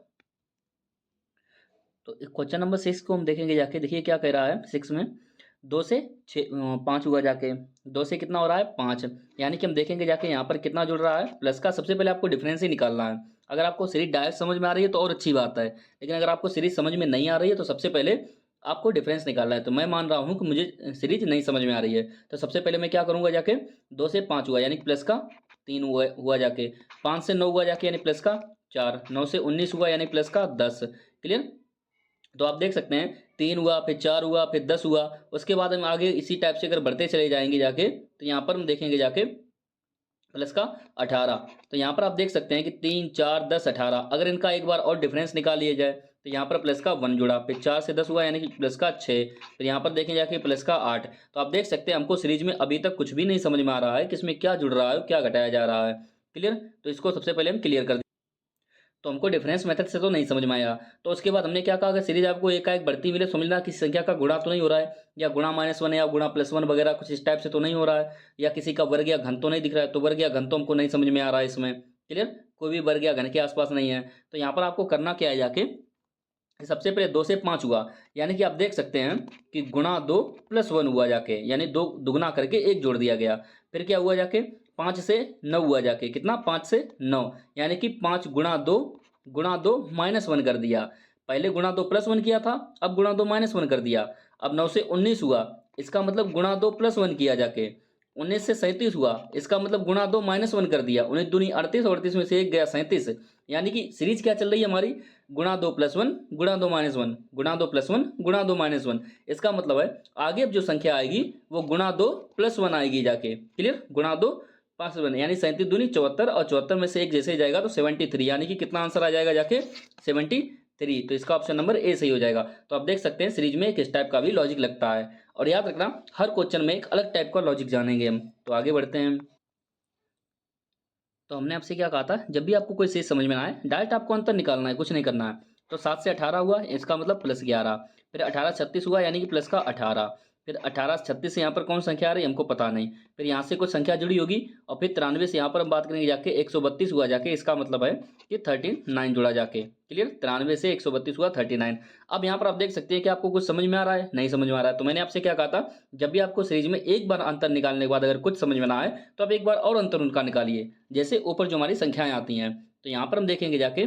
तो क्वेश्चन नंबर 6 को हम देखेंगे जाके। देखिए क्या कह रहा है 6 में, 2 से 5 हुआ जाके, 2 से कितना हो रहा है? 5, यानी कि हम देखेंगे जाके यहाँ पर कितना जुड़ रहा है? प्लस का। सबसे पहले आपको डिफरेंस ही निकालना है। अगर आपको सीरीज डायरेक्ट समझ में आ रही है तो और अच्छी बात है, लेकिन अगर आपको सीरीज समझ में नहीं आ रही है तो सबसे पहले आपको डिफरेंस निकालना है। तो मैं मान रहा हूँ कि मुझे सीरीज नहीं समझ में आ रही है, तो सबसे पहले मैं क्या करूँगा जाके, 2 से 5 हुआ यानी कि प्लस का 3 हुआ जाके, 5 से 9 हुआ जाके यानी प्लस का 4, 9 से 19 हुआ यानी प्लस का 10। क्लियर? तो आप देख सकते हैं 3 हुआ, फिर 4 हुआ, फिर 10 हुआ। उसके बाद हम आगे इसी टाइप से अगर बढ़ते चले जाएंगे जाके, तो यहाँ पर हम देखेंगे जाके प्लस का 18। तो यहाँ पर आप देख सकते हैं कि 3 4 10 18। अगर इनका एक बार और डिफरेंस निकाल लिया जाए तो यहाँ पर प्लस का 1 जुड़ा, फिर 4 से 10 हुआ यानी कि प्लस का 6, फिर यहाँ पर देखें जाके प्लस का 8। तो आप देख सकते हैं हमको सीरीज में अभी तक कुछ भी नहीं समझ में आ रहा है कि इसमें क्या जुड़ रहा है, क्या घटाया जा रहा है। क्लियर? तो इसको सबसे पहले हम क्लियर कर, तो हमको डिफरेंस मेथड से तो नहीं समझ में आया। तो उसके बाद हमने क्या कहा, अगर सीरीज आपको एकाएक बढ़ती मिले समझना किसी संख्या का गुणा तो नहीं हो रहा है, या गुणा -1 या गुणा +1 वगैरह कुछ इस टाइप से तो नहीं हो रहा है, या किसी का वर्ग या घन तो नहीं दिख रहा है। तो वर्ग या घन तो हमको नहीं समझ में आ रहा है इसमें। क्लियर? कोई भी वर्ग या घन के आसपास नहीं है। तो यहाँ पर आपको करना क्या है जाके, सबसे पहले 2 से 5 हुआ, यानी कि आप देख सकते हैं कि गुणा 2 + 1 हुआ जाके, यानी 2 दुगुना करके 1 जोड़ दिया गया। फिर क्या हुआ जाके, 5 से 9 हुआ जाके, कितना? 5 से 9, यानी कि 5 गुणा दो -1 कर दिया। पहले गुणा 2 +1 किया था, अब गुणा 2 -1 कर दिया। अब 9 से 19 हुआ, इसका मतलब गुणा 2 +1 किया जाके। 19 से 37 हुआ, इसका मतलब गुणा 2 -1 कर दिया। 19 दूनी 38, 38 में से 1 गया 37। यानी कि सीरीज क्या चल रही है हमारी, गुणा 2 +1 गुणा 2 -1, गुणा 2 +1 गुणा 2 -1। इसका मतलब है आगे अब जो संख्या आएगी वो गुणा 2 +1 आएगी जाके। क्लियर? गुणा 2 5 यानी 37 दूनी 74, और 74 में से एक जैसे ही जाएगा तो 73, यानी कि कितना आंसर आ जाएगा जाके? 73। तो इसका ऑप्शन नंबर ए सही हो जाएगा। तो आप देख सकते हैं सीरीज में एक इस टाइप का भी लॉजिक लगता है, और याद रखना हर क्वेश्चन में एक अलग टाइप का लॉजिक जानेंगे हम। तो आगे बढ़ते हैं। तो हमने आपसे क्या कहा था, जब भी आपको कोई चीज समझ में ना आए डायरेक्ट आपको अंतर निकालना है, कुछ नहीं करना है। तो 7 से 18 हुआ, इसका मतलब +11। फिर 18 से 36 हुआ, यानी कि प्लस का 18। फिर 18 से 36 से यहाँ पर कौन संख्या आ रही है हमको पता नहीं। फिर यहाँ से कुछ संख्या जुड़ी होगी, और फिर 93 से यहाँ पर हम बात करेंगे जाके 132 हुआ जाके, इसका मतलब है कि 39 जुड़ा जाके। क्लियर? 93 से 132 हुआ 39। अब यहाँ पर आप देख सकते हैं कि आपको कुछ समझ में आ रहा है, नहीं समझ में आ रहा है। तो मैंने आपसे क्या कहा था, जब भी आपको सीरीज में एक बार अंतर निकालने के बाद अगर कुछ समझ में ना आए तो आप एक बार और अंतर उनका निकालिए, जैसे ऊपर जो हमारी संख्याएं आती हैं। तो यहाँ पर हम देखेंगे जाके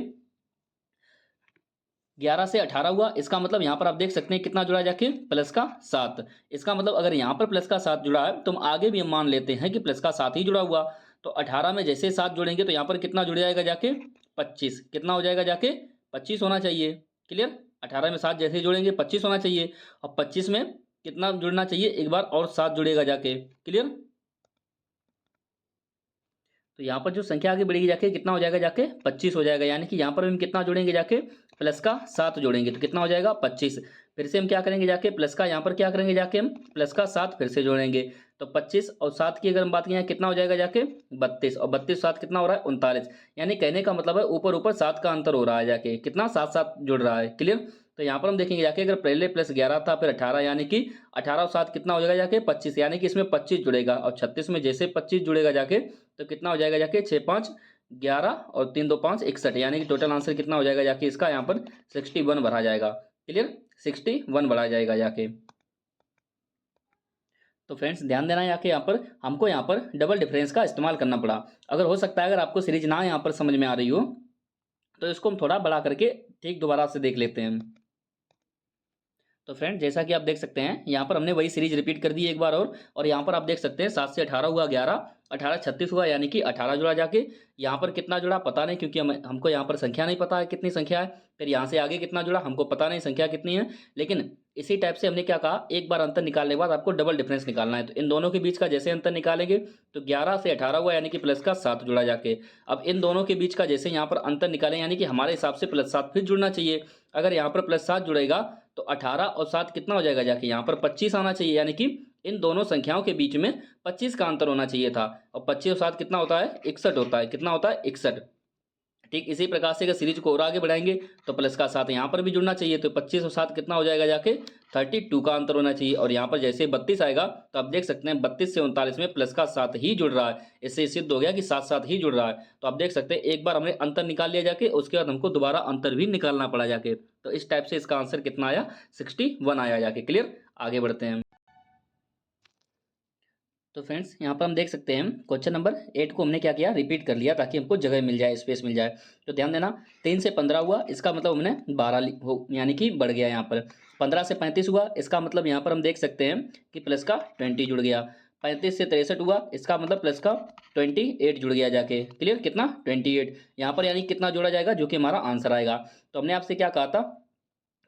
11 से 18 हुआ, इसका मतलब यहाँ पर आप देख सकते हैं कितना जुड़ा है जाके, प्लस का 7। इसका मतलब अगर यहाँ पर प्लस का 7 जुड़ा है तो हम आगे भी हम मान लेते हैं कि प्लस का 7 ही जुड़ा हुआ। तो 18 में जैसे 7 जोड़ेंगे तो यहाँ पर कितना जुड़ जाएगा जाके, 25। कितना हो जाएगा जाके, 25 होना चाहिए। क्लियर। 18 में 7 जैसे जोड़ेंगे 25 होना चाहिए, और 25 में कितना जुड़ना चाहिए, एक बार और 7 जुड़ेगा जाके। क्लियर। तो यहाँ पर जो संख्या आगे बढ़ेगी जाके कितना हो जाएगा जाके, 25 हो जाएगा। यानी कि यहाँ पर हम कितना जोड़ेंगे जाके, प्लस का 7 जोड़ेंगे तो कितना हो जाएगा, 25। फिर से हम क्या करेंगे जाके, प्लस का यहाँ पर क्या करेंगे जाके, हम प्लस का 7 फिर से जोड़ेंगे। तो 25 और 7 की अगर हम बात करें कितना हो जाएगा जाके, 32। और 32 7 कितना हो रहा है, 39। यानी कहने का मतलब है ऊपर ऊपर 7 का अंतर हो रहा है जाके, कितना 7 7 जुड़ रहा है। क्लियर। तो यहाँ पर हम देखेंगे जाके, अगर पहले प्लस 11 था फिर 18, यानी कि 18 और 7 कितना हो जाएगा जाके, 25। यानी कि इसमें 25 जुड़ेगा, और 36 में जैसे 25 जुड़ेगा जाके तो कितना हो जाएगा जाके, 6 5 11 और 3 2 5 61। यानी कि टोटल आंसर कितना हो जाएगा जाके, इसका यहाँ पर 61 भरा जाएगा। क्लियर। 61 भरा जाएगा जाके। तो फ्रेंड्स ध्यान देना यहाँ के, यहाँ पर हमको यहाँ पर डबल डिफरेंस का इस्तेमाल करना पड़ा। अगर हो सकता है अगर आपको सीरीज ना यहाँ पर समझ में आ रही हो तो इसको हम थोड़ा बढ़ा करके ठीक दोबारा से देख लेते हैं। तो फ्रेंड जैसा कि आप देख सकते हैं यहाँ पर हमने वही सीरीज रिपीट कर दी एक बार और यहाँ पर आप देख सकते हैं 7 से 18 हुआ 11, 18 36 हुआ, यानी कि 18 जुड़ा जाके। यहाँ पर कितना जुड़ा पता नहीं, क्योंकि हमको यहाँ पर संख्या नहीं पता है कितनी संख्या है। फिर यहाँ से आगे कितना जुड़ा हमको पता नहीं संख्या कितनी है, लेकिन इसी टाइप से हमने क्या कहा, एक बार अंतर निकालने के बाद आपको डबल डिफरेंस निकालना है। तो इन दोनों के बीच का जैसे अंतर निकालेंगे तो 11 से 18 हुआ, यानी कि प्लस का 7 जुड़ा जाके। अब इन दोनों के बीच का जैसे यहाँ पर अंतर निकालें, यानी कि हमारे हिसाब से प्लस 7 फिर जुड़ना चाहिए। अगर यहाँ पर प्लस 7 जुड़ेगा तो 18 और 7 कितना हो जाएगा जाके, यहाँ पर 25 आना चाहिए। यानी कि इन दोनों संख्याओं के बीच में 25 का अंतर होना चाहिए था, और 25 और 7 कितना होता है, 61 होता है। कितना होता है, 61। ठीक इसी प्रकार से अगर सीरीज को और आगे बढ़ाएंगे तो प्लस का 7 यहाँ पर भी जुड़ना चाहिए। तो 25 और 7 कितना हो जाएगा जाके, 32 का अंतर होना चाहिए। और यहाँ पर जैसे 32 आएगा तो आप देख सकते हैं 32 से 39 में प्लस का 7 ही जुड़ रहा है। इससे सिद्ध हो गया कि 7 7 ही जुड़ रहा है। तो आप देख सकते हैं एक बार हमने अंतर निकाल लिया जाके, उसके बाद हमको दोबारा अंतर भी निकालना पड़ा जाके। तो इस टाइप से इसका आंसर कितना आया, 61 आया जाके। क्लियर। आगे बढ़ते हैं। तो फ्रेंड्स यहाँ पर हम देख सकते हैं क्वेश्चन नंबर 8 को हमने क्या किया, रिपीट कर लिया ताकि हमको जगह मिल जाए, स्पेस मिल जाए। तो ध्यान देना, 3 से 15 हुआ, इसका मतलब हमने 12 हो यानी कि बढ़ गया यहाँ पर। 15 से 35 हुआ, इसका मतलब यहाँ पर हम देख सकते हैं कि प्लस का 20 जुड़ गया। 35 से 63 हुआ, इसका मतलब प्लस का 28 जुड़ गया जाके। क्लियर। कितना, 28 यहाँ पर, यानी कितना जोड़ा जाएगा, जो कि हमारा आंसर आएगा। तो हमने आपसे क्या कहा था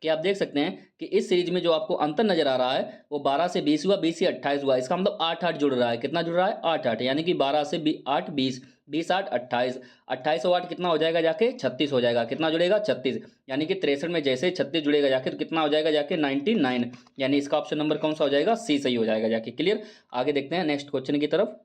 कि आप देख सकते हैं कि इस सीरीज में जो आपको अंतर नजर आ रहा है वो 12 से 20 हुआ, 20 से 28 हुआ। इसका मतलब 8 8 जुड़ रहा है। कितना जुड़ रहा है, 8 8। यानी कि 12 से 8 20, 20 8 28, 28 और 8 कितना हो जाएगा जाके, 36 हो जाएगा। कितना जुड़ेगा, 36। यानी कि 63 में जैसे 36 जुड़ेगा जाके तो कितना हो जाएगा जाके, 99। यानी इसका ऑप्शन नंबर कौन सा हो जाएगा, सी सही हो जाएगा जाके। क्लियर। आगे देखते हैं नेक्स्ट क्वेश्चन की तरफ।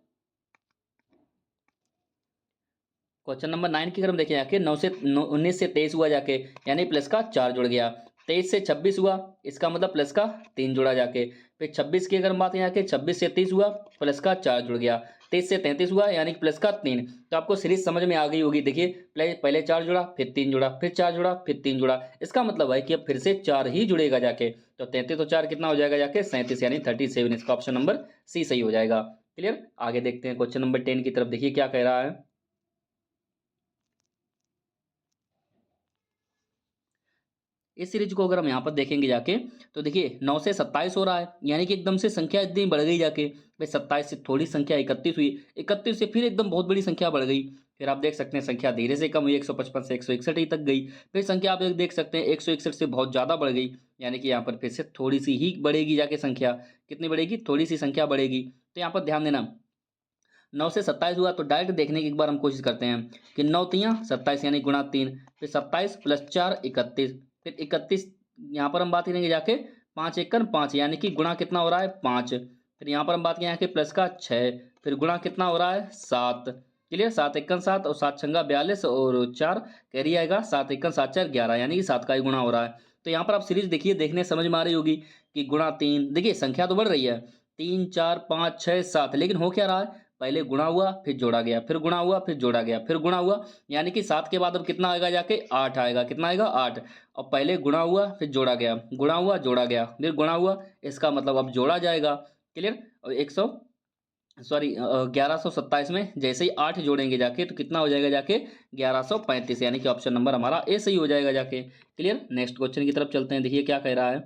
क्वेश्चन नंबर 9 की अगर हम देखें जाके, 19 से 23 हुआ जाके, यानी प्लस का 4 जुड़ गया। 23 से 26 हुआ, इसका मतलब प्लस का 3 जुड़ा जाके। फिर 26 की अगर हम बात करें, 26 से 30 हुआ, प्लस का 4 जुड़ गया। 23 से 33 हुआ, यानी प्लस का 3। तो आपको सीरीज समझ में आ गई होगी। देखिए पहले 4 जुड़ा, फिर 3 जुड़ा, फिर 4 जुड़ा, फिर 3 जुड़ा। इसका मतलब है कि अब फिर से 4 ही जुड़ेगा जाके। तो 33 तो 4 कितना हो जाएगा जाके, 37, यानी 37। इसका ऑप्शन नंबर सी सही हो जाएगा। क्लियर। आगे देखते हैं क्वेश्चन नंबर 10 की तरफ। देखिए क्या कह रहा है। इस सीरीज को अगर हम यहाँ पर देखेंगे जाके तो देखिए 9 से 27 हो रहा है, यानी कि एकदम से संख्या इतनी बढ़ गई जाके। भाई 27 से थोड़ी संख्या 31 हुई, 31 से फिर एकदम बहुत बड़ी संख्या बढ़ गई। फिर आप देख सकते हैं संख्या धीरे से कम हुई, 155 से 161 ही तक गई। फिर संख्या आप देख सकते हैं 161 से बहुत ज़्यादा बढ़ गई, यानी कि यहाँ पर फिर से थोड़ी सी ही बढ़ेगी जाके संख्या। कितनी बढ़ेगी, थोड़ी सी संख्या बढ़ेगी। तो यहाँ पर ध्यान देना, 9 से 27 हुआ तो डायरेक्ट देखने की एक बार हम कोशिश करते हैं कि 9 तियाँ 27, यानी गुणा 3। फिर 27 प्लस 4 31। फिर 31 यहाँ पर हम बात करेंगे जाके 5 एकन 5, यानी कि गुणा कितना हो रहा है, 5। फिर यहाँ पर हम बात करें कि प्लस का 6, फिर गुणा कितना हो रहा है, 7। क्लियर। 7 एकन 7 और 7 छंगा 42 और 4 कैरी आएगा, 7 एकन 7 4 11, यानी कि 7 का ही गुणा हो रहा है। तो यहाँ पर आप सीरीज देखिए, देखने समझ में आ रही होगी कि गुणा 3, देखिए संख्या तो बढ़ रही है, 3 4 5 6 7, लेकिन हो क्या रहा है, पहले गुणा हुआ फिर जोड़ा गया, फिर गुणा हुआ फिर जोड़ा गया, फिर गुणा हुआ। यानी कि 7 के बाद अब कितना आएगा जाके, 8 आएगा। कितना आएगा, 8। और पहले गुणा हुआ फिर जोड़ा गया, गुणा हुआ जोड़ा गया, फिर गुणा हुआ, इसका मतलब अब जोड़ा जाएगा। क्लियर। और सॉरी 1127 में जैसे ही 8 जोड़ेंगे जाके तो कितना हो जाएगा जाके 1135, यानी कि ऑप्शन नंबर हमारा ए सही हो जाएगा जाके। क्लियर। नेक्स्ट क्वेश्चन की तरफ चलते हैं, देखिए क्या कह रहा है।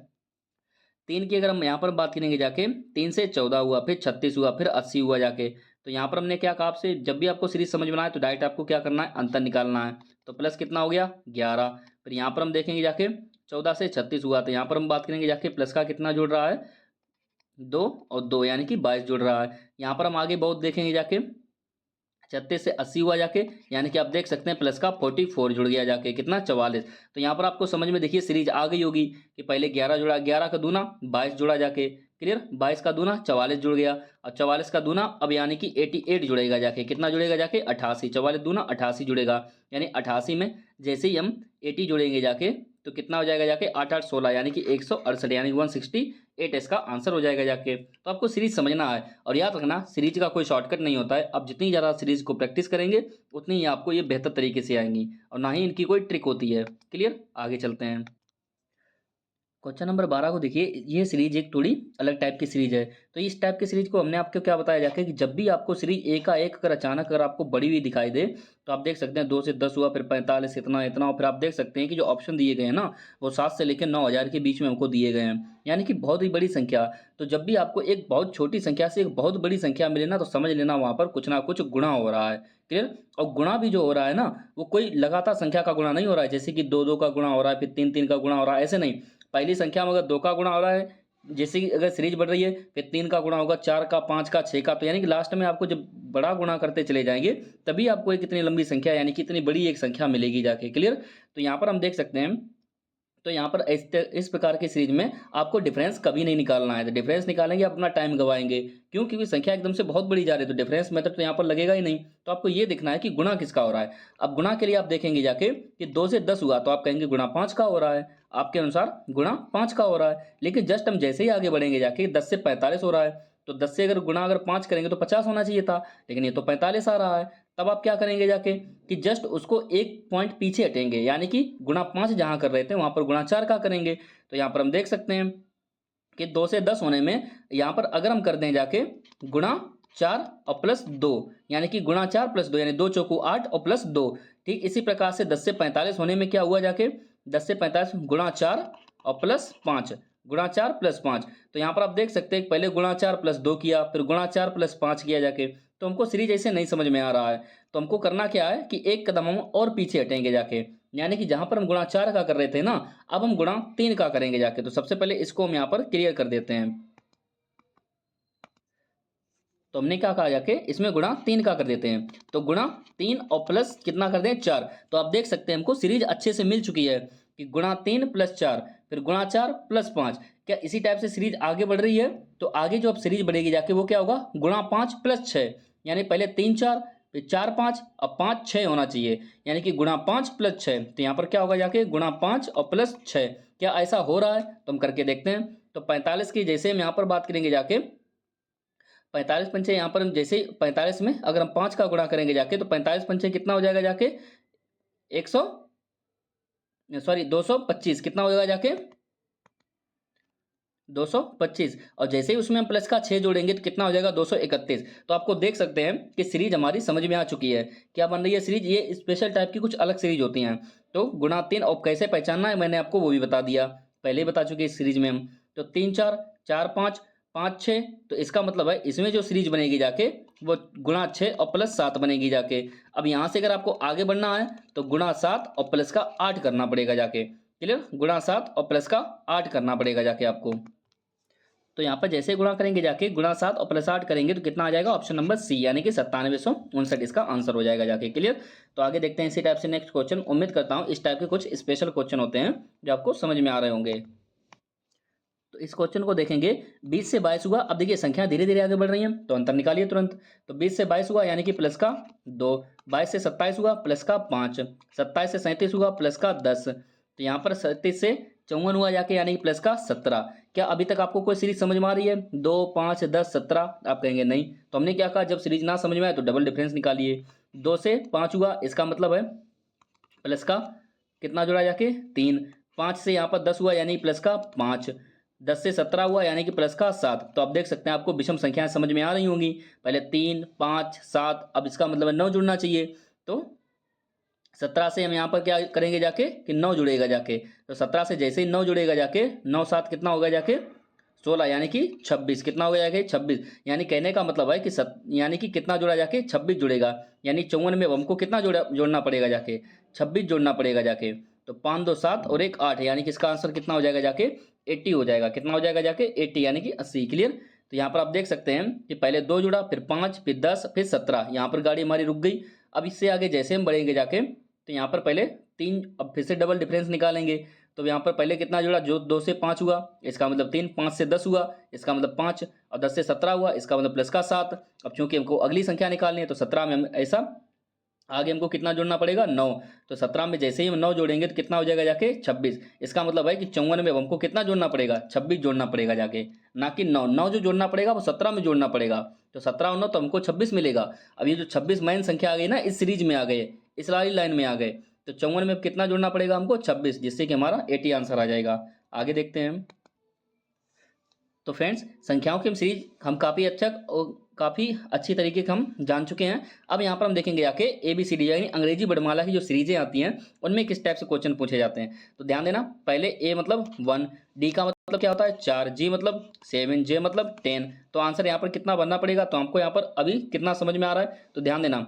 3 की अगर हम यहाँ पर बात करेंगे जाके, 3 से 14 हुआ, फिर 36 हुआ, फिर 80 हुआ जाके। तो यहाँ पर हमने क्या कहा आपसे, जब भी आपको सीरीज समझ में आए तो डायरेक्ट आपको क्या करना है, अंतर निकालना है। तो प्लस कितना हो गया 11। फिर यहाँ पर हम देखेंगे जाके 14 से 36 हुआ, तो यहाँ पर हम बात करेंगे जाके प्लस का कितना जुड़ रहा है, 2 और 2 यानी कि 22 जुड़ रहा है। यहाँ पर हम आगे बहुत देखेंगे जाके 36 से 80 हुआ जाके, यानी कि आप देख सकते हैं प्लस का 44 जुड़ गया जाके, कितना 44। तो यहाँ पर आपको समझ में देखिए सीरीज आ गई होगी कि पहले 11 जुड़ा, 11 का दूना 22 जुड़ा जाके। क्लियर। 22 का दूना 44 जुड़ गया, और 44 का दूना अब यानी कि 88 जुड़ेगा जाके, कितना जुड़ेगा जाके 88। 44 दूना 88 जुड़ेगा, यानी 88 में जैसे ही हम 80 जोड़ेंगे जाके तो कितना हो जाएगा जाके 8 8 16, यानी कि 168, यानी 168 इसका आंसर हो जाएगा जाके। तो आपको सीरीज समझना है, और याद रखना सीरीज का कोई शॉर्टकट नहीं होता है। आप जितनी ज़्यादा सीरीज को प्रैक्टिस करेंगे उतनी ही आपको ये बेहतर तरीके से आएंगी, और ना ही इनकी कोई ट्रिक होती है। क्लियर। आगे चलते हैं। क्वेश्चन नंबर 12 को देखिए, ये सीरीज एक थोड़ी अलग टाइप की सीरीज है। तो इस टाइप की सीरीज को हमने आपको क्या बताया जाके कि जब भी आपको सीरीज एक का एक अगर अचानक अगर आपको बड़ी हुई दिखाई दे, तो आप देख सकते हैं 2 से 10 हुआ, फिर 45 इतना इतना, और फिर आप देख सकते हैं कि जो ऑप्शन दिए गए हैं ना वो 7 से लेकर 9,000 के बीच में हमको दिए गए हैं, यानी कि बहुत ही बड़ी संख्या। तो जब भी आपको एक बहुत छोटी संख्या से एक बहुत बड़ी संख्या मिले ना, तो समझ लेना वहां पर कुछ ना कुछ गुणा हो रहा है। क्लियर। और गुणा भी जो हो रहा है ना, वो कोई लगातार संख्या का गुणा नहीं हो रहा है, जैसे कि 2 2 का गुणा हो रहा है, फिर 3 3 का गुणा हो रहा है, ऐसे नहीं। पहली संख्या में अगर 2 का गुणा हो रहा है, जैसे कि अगर सीरीज बढ़ रही है, फिर 3 का गुणा होगा, 4 का, 5 का, 6 का, तो यानी कि लास्ट में आपको जब बड़ा गुणा करते चले जाएंगे तभी आपको एक इतनी लंबी संख्या यानी कि इतनी बड़ी एक संख्या मिलेगी जाके। क्लियर। तो यहाँ पर हम देख सकते हैं, तो यहाँ पर इस प्रकार की सीरीज में आपको डिफरेंस कभी नहीं निकालना है। तो डिफरेंस निकालेंगे अपना टाइम गवाएंगे, क्यों, क्योंकि संख्या एकदम से बहुत बड़ी जा रही है, तो डिफरेंस मेथड तो यहाँ पर लगेगा ही नहीं। तो आपको ये देखना है कि गुणा किसका हो रहा है। अब गुणा के लिए आप देखेंगे जाके कि 2 से 10 हुआ, तो आप कहेंगे गुणा 5 का हो रहा है, आपके अनुसार गुणा 5 का हो रहा है। लेकिन जस्ट हम जैसे ही आगे बढ़ेंगे जाके 10 से 45 हो रहा है, तो 10 से अगर गुणा अगर 5 करेंगे तो 50 होना चाहिए था, लेकिन ये तो 45 आ रहा है। तब आप क्या करेंगे जाके कि जस्ट उसको एक पॉइंट पीछे हटेंगे, यानी कि गुणा 5 जहां कर रहे थे वहां पर गुणा 4 का करेंगे। तो यहाँ पर हम देख सकते हैं कि 2 से 10 होने में यहाँ पर अगर हम कर दें जाके गुणा 4 और प्लस 2, यानी कि गुणा 4 प्लस 2, यानी 2 चौको 8 और प्लस 2। ठीक इसी प्रकार से 10 से 45 होने में क्या हुआ जाके, 10 से 45 गुणा 4 और प्लस 5, गुणा 4 प्लस 5। तो यहाँ पर आप देख सकते हैं पहले गुणा 4 प्लस 2 किया, फिर गुणा 4 प्लस 5 किया जाके। तो हमको सीरीज ऐसे नहीं समझ में आ रहा है, तो हमको करना क्या है कि एक कदम हम और पीछे हटेंगे जाके, यानी कि जहां पर हम गुणा 4 का कर रहे थे ना, अब हम गुणा 3 का करेंगे जाके। तो सबसे पहले इसको हम यहाँ पर क्लियर कर देते हैं। तो हमने क्या कहा जाके इसमें गुणा 3 का कर देते हैं, तो गुणा 3 और प्लस कितना कर दें 4। तो आप देख सकते हैं हमको सीरीज अच्छे से मिल चुकी है कि गुणा 3 प्लस 4, फिर गुणा 4 प्लस 5। क्या इसी टाइप से सीरीज आगे बढ़ रही है, तो आगे जो अब सीरीज बढ़ेगी जाके वो क्या होगा, गुणा 5 प्लस 6, यानी पहले 3 4, फिर 4 5, अब 5 6 होना चाहिए, यानी कि गुणा 5 प्लस 6। तो यहाँ पर क्या होगा जाके गुणा 5 और प्लस 6। क्या ऐसा हो रहा है, तो हम करके देखते हैं। तो 45 की जैसे हम यहाँ पर बात करेंगे जाके, 45 पंचे यहाँ पर हम जैसे 45 में अगर हम 5 का गुणा करेंगे जाके, तो 45 पंचे कितना हो जाएगा जाके 100, सॉरी 225, कितना हो जाएगा जाके 225। और जैसे ही उसमें हम प्लस का 6 जोड़ेंगे तो कितना हो जाएगा 231। तो आपको देख सकते हैं कि सीरीज हमारी समझ में आ चुकी है। क्या बन रही है सीरीज, ये स्पेशल टाइप की कुछ अलग सीरीज होती हैं। तो गुणा 3 और कैसे पहचानना है मैंने आपको वो भी बता दिया, पहले ही बता चुके इस सीरीज में हम। तो 3 4 4 5 5 6, तो इसका मतलब है इसमें जो सीरीज बनेगी जाके वो गुणा 6 और प्लस 7 बनेगी जाके। अब यहाँ से अगर आपको आगे बढ़ना है तो गुणा 7 और प्लस का 8 करना पड़ेगा जाके। क्लियर। गुणा 7 और प्लस का 8 करना पड़ेगा जाके आपको। तो यहाँ पर जैसे गुणा करेंगे जाके गुणा 7 और प्लस 8 करेंगे तो कितना आ जाएगा, ऑप्शन नंबर सी, यानी कि 9759 इसका आंसर हो जाएगा जाके। क्लियर। तो आगे देखते हैं इसी टाइप से नेक्स्ट क्वेश्चन। उम्मीद करता हूँ इस टाइप के कुछ स्पेशल क्वेश्चन होते हैं जो आपको समझ में आ रहे होंगे। तो इस क्वेश्चन को देखेंगे, 20 से 22 हुआ। अब देखिए संख्या धीरे धीरे आगे बढ़ रही है तो अंतर निकालिए तुरंत। तो 20 से 22 हुआ यानी कि प्लस का 2, 22 से 27 हुआ प्लस का 5, 27 से 37 हुआ प्लस का 10। तो यहाँ पर 37 से 54 हुआ जाके यानी कि प्लस का 17। क्या अभी तक आपको कोई सीरीज समझ में आ रही है, 2 5 10 17? आप कहेंगे नहीं, तो हमने क्या कहा, जब सीरीज ना समझ में आए तो डबल डिफरेंस निकालिए। 2 से 5 हुआ, इसका मतलब है प्लस का कितना जुड़ा जाके 3। 5 से यहाँ पर 10 हुआ यानी प्लस का 5। 10 से 17 हुआ यानी कि प्लस का 7। तो आप देख सकते हैं आपको विषम संख्याएं समझ में आ रही होंगी। पहले 3, 5, 7, अब इसका मतलब 9 जुड़ना चाहिए। तो 17 से हम यहाँ पर क्या करेंगे जाके कि 9 जुड़ेगा जाके। तो 17 से जैसे ही 9 जुड़ेगा जाके 9 7 कितना होगा जाके 16 यानी कि 26। कितना हो जाएगा 26। यानी कहने का मतलब है कि यानी कि कितना जुड़ा जाके 26 जुड़ेगा। यानी 54 में हमको कितना जोड़ना पड़ेगा जाके 26 जोड़ना पड़ेगा जाके। तो 5 2 7 और 1 8 यानी कि इसका आंसर कितना हो जाएगा जाके 80 हो जाएगा। कितना हो जाएगा जाके 80 यानी कि 80। क्लियर। तो यहाँ पर आप देख सकते हैं कि पहले 2 जुड़ा, फिर 5, फिर 10, फिर 17। यहाँ पर गाड़ी हमारी रुक गई। अब इससे आगे जैसे हम बढ़ेंगे जाके तो यहाँ पर पहले 3, अब फिर से डबल डिफरेंस निकालेंगे। तो यहाँ पर पहले कितना जुड़ा, जो 2 से 5 हुआ इसका मतलब 3, 5 से 10 हुआ इसका मतलब 5, और 10 से 17 हुआ इसका मतलब प्लस का 7। अब चूंकि हमको अगली संख्या निकालनी है तो 17 में हम ऐसा आगे हमको कितना जोड़ना पड़ेगा 9। तो 17 में जैसे ही हम 9 जोड़ेंगे तो कितना हो जाएगा जाके 26। इसका मतलब है कि 54 में हमको कितना जोड़ना पड़ेगा 26 जोड़ना पड़ेगा जाके, ना कि 9। 9 जो जोड़ना पड़ेगा वो 17 में जोड़ना पड़ेगा। तो 17 और 9 तो हमको 26 मिलेगा। अब ये जो 26 मेन संख्या आ गई ना, इस सीरीज में आ गए, इस वाली लाइन में आ गए। तो 54 में कितना जोड़ना पड़ेगा हमको 26, जिससे कि हमारा 80 आंसर आ जाएगा। आगे देखते हैं हम। तो फ्रेंड्स संख्याओं की सीरीज हम काफ़ी अच्छी तरीके से हम जान चुके हैं। अब यहाँ पर हम देखेंगे आके ABCD यानी अंग्रेजी वर्णमाला की जो सीरीजें आती हैं उनमें किस टाइप से क्वेश्चन पूछे जाते हैं। तो ध्यान देना, पहले A मतलब 1, D का मतलब क्या होता है 4, G मतलब 7, J मतलब 10। तो आंसर यहाँ पर कितना बनना पड़ेगा, तो हमको यहाँ पर अभी कितना समझ में आ रहा है। तो ध्यान देना,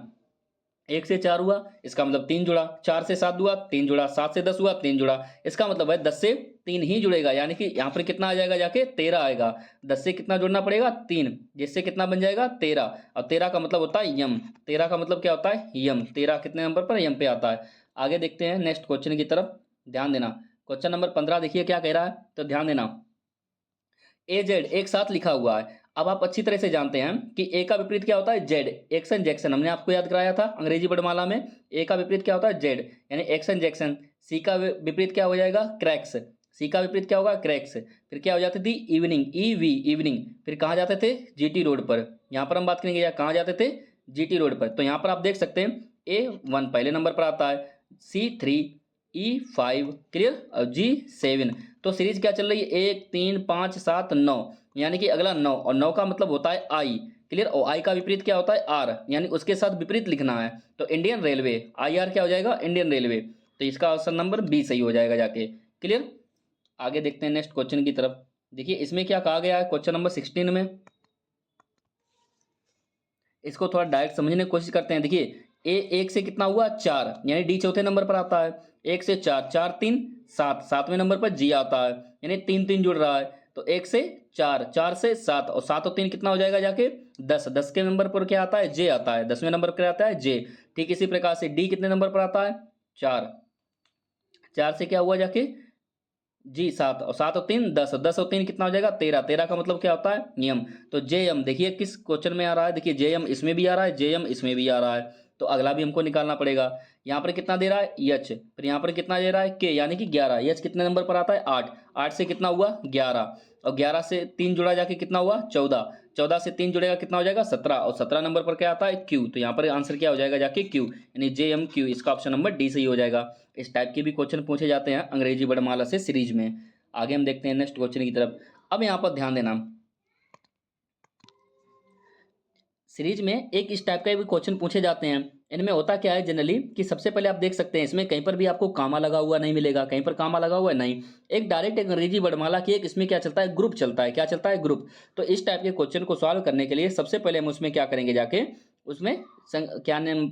1 से 4 हुआ इसका मतलब 3 जुड़ा, 4 से 7 हुआ 3 जुड़ा, 7 से 10 हुआ 3 जुड़ा। इसका मतलब है 10 से 3 ही जुड़ेगा, यानी कि यहाँ पर कितना आ जाएगा जाके 13 आएगा। 10 से कितना जोड़ना पड़ेगा 3, जिससे कितना बन जाएगा 13। और 13 का मतलब होता है यम। 13 का मतलब क्या होता है यम। 13 कितने नंबर पर यम पे आता है। आगे देखते हैं नेक्स्ट क्वेश्चन की तरफ। ध्यान देना, क्वेश्चन नंबर 15 देखिए क्या कह रहा है। तो ध्यान देना, AZ एक साथ लिखा हुआ है। अब आप अच्छी तरह से जानते हैं कि ए का विपरीत क्या होता है जेड, एक्सन जैक्सन। हमने आपको याद कराया था अंग्रेजी वर्णमाला में। ए का विपरीत क्या होता है जेड यानी एक्सन जैक्सन। सी का विपरीत क्या हो जाएगा क्रैक्स। सी का विपरीत क्या होगा क्रैक्स। फिर क्या हो जाती थी इवनिंग, EV इवनिंग। फिर कहाँ जाते थे GT रोड पर। यहाँ पर हम बात करेंगे या कहाँ जाते थे GT रोड पर। तो यहाँ पर आप देख सकते हैं A1 पहले नंबर पर आता है, C3, E5 क्लियर, और G7। तो सीरीज क्या चल रही है 1 3 5 7 9, यानी कि अगला 9, और 9 का मतलब होता है आई। क्लियर। और आई का विपरीत क्या होता है आर, यानी उसके साथ विपरीत लिखना है। तो इंडियन रेलवे, IR क्या हो जाएगा इंडियन रेलवे। तो इसका ऑप्शन नंबर बी सही हो जाएगा जाके। क्लियर। आगे देखते हैं नेक्स्ट क्वेश्चन की तरफ। देखिए इसमें क्या कहा गया है क्वेश्चन नंबर 16 में, इसको थोड़ा डायरेक्ट समझने की कोशिश करते हैं। देखिए ए 1 से कितना हुआ 4, यानी डी चौथे नंबर पर आता है। 1 से 4, 4 3 7, सातवें नंबर पर जी आता है, यानी 3 3 जुड़ रहा है। तो 1 से 4, 4 से 7, और 7 और 3 कितना हो जाएगा जाके 10। 10 के नंबर पर क्या आता है जे आता है, 10वें नंबर पर आता है जे। ठीक इसी प्रकार से डी कितने नंबर पर आता है 4, 4 से क्या हुआ जाके जी 7, और 7 और 3 10, 10 और 3 कितना हो जाएगा 13। 13 का मतलब क्या होता है नियम। तो जेएम देखिए किस क्वेश्चन में आ रहा है, देखिए जेएम इसमें भी आ रहा है, जेएम इसमें भी आ रहा है। तो अगला भी हमको निकालना पड़ेगा। यहाँ पर कितना दे रहा है एच, फिर यहाँ पर कितना दे रहा है के, यानी कि 11। एच कितने नंबर पर आता है 8, 8 से कितना हुआ 11, और 11 से 3 जुड़ा जाके कितना हुआ 14, 14 से 3 जुड़ेगा कितना हो जाएगा 17, और 17 नंबर पर क्या आता है क्यू। तो यहाँ पर आंसर क्या हो जाएगा जाके क्यू, यानी JMQ। इसका ऑप्शन नंबर डी सही हो जाएगा। इस टाइप के भी क्वेश्चन पूछे जाते हैं अंग्रेजी वर्णमाला से सीरीज में। आगे हम देखते हैं नेक्स्ट क्वेश्चन की तरफ। अब यहाँ पर ध्यान देना, सीरीज में एक इस टाइप का भी क्वेश्चन पूछे जाते हैं। इनमें होता क्या है जनरली कि सबसे पहले आप देख सकते हैं इसमें कहीं पर भी आपको कामा लगा हुआ नहीं मिलेगा, कहीं पर कामा लगा हुआ है नहीं। एक डायरेक्ट अंग्रेजी वर्णमाला की एक इसमें क्या चलता है ग्रुप चलता है। क्या चलता है ग्रुप। तो इस टाइप के क्वेश्चन को सॉल्व करने के लिए सबसे पहले हम उसमें क्या करेंगे जाके उसमें क्या नाम,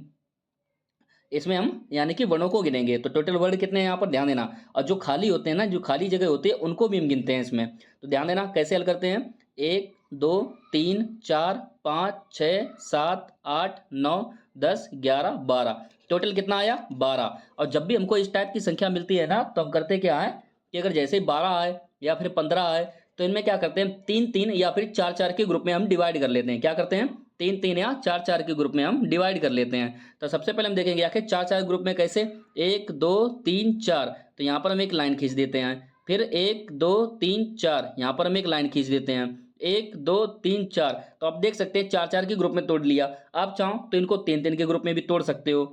इसमें हम यानी कि वर्णों को गिनेंगे। तो टोटल वर्ड कितने हैं यहाँ पर ध्यान देना, और जो खाली होते हैं ना, जो खाली जगह होती है उनको भी हम गिनते हैं इसमें। तो ध्यान देना कैसे हल करते हैं, 1 2 3 4 5 6 7 8 9 10 11 12, टोटल कितना आया 12। और जब भी हमको इस टाइप की संख्या मिलती है ना तो हम करते क्या है कि अगर जैसे ही 12 आए या फिर 15 आए तो इनमें क्या करते हैं 3 3 या फिर 4 4 के ग्रुप में हम डिवाइड कर लेते हैं। क्या करते हैं 3 3 या 4 4 के ग्रुप में हम डिवाइड कर लेते हैं। तो सबसे पहले हम देखेंगे आखिर 4 4 ग्रुप में कैसे, 1 2 3 4। तो यहाँ पर हम एक लाइन खींच देते हैं, फिर 1 2 3 4 यहाँ पर हम एक लाइन खींच देते हैं, 1 2 3 4। तो आप देख सकते हैं 4 4 के ग्रुप में तोड़ लिया। आप चाहो तो इनको 3 3 के ग्रुप में भी तोड़ सकते हो।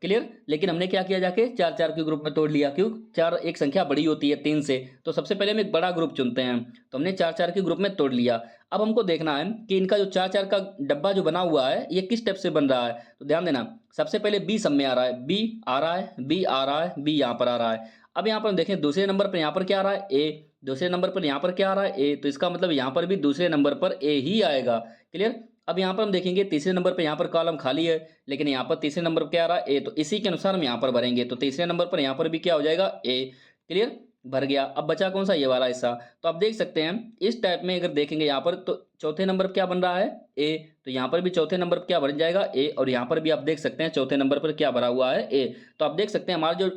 क्लियर। लेकिन हमने क्या किया, जाके 4 4 के ग्रुप में तोड़ लिया। क्यों? 4 एक संख्या बड़ी होती है 3 से, तो सबसे पहले हम एक बड़ा ग्रुप चुनते हैं। तो हमने 4 4 के ग्रुप में तोड़ लिया। अब हमको देखना है कि इनका जो 4 4 का डब्बा जो बना हुआ है ये किस टाइप से बन रहा है। तो ध्यान देना, सबसे पहले बी सब में आ रहा है, बी आ रहा है, बी आ रहा है, बी यहाँ पर आ रहा है। अब यहाँ पर हम देखें दूसरे नंबर पर यहाँ पर क्या आ रहा है, ए। दूसरे नंबर पर यहाँ पर क्या आ रहा है, ए। तो इसका मतलब यहाँ पर भी दूसरे नंबर पर ए ही आएगा। क्लियर। अब यहाँ पर हम देखेंगे तीसरे नंबर पर यहाँ पर कॉलम खाली है, लेकिन यहाँ पर तीसरे नंबर पर क्या आ रहा है, ए। तो इसी के अनुसार हम यहाँ पर भरेंगे। तो तीसरे नंबर पर यहाँ पर भी क्या हो जाएगा, ए। क्लियर, भर गया। अब बचा कौन सा, ये वाला हिस्सा। तो आप देख सकते हैं इस टाइप में अगर देखेंगे यहाँ पर, तो चौथे नंबर पर क्या बन रहा है, ए। तो यहाँ पर भी चौथे नंबर पर क्या बन जाएगा, ए। और यहाँ पर भी आप देख सकते हैं चौथे नंबर पर क्या भरा हुआ है, ए। तो आप देख सकते हैं हमारा जो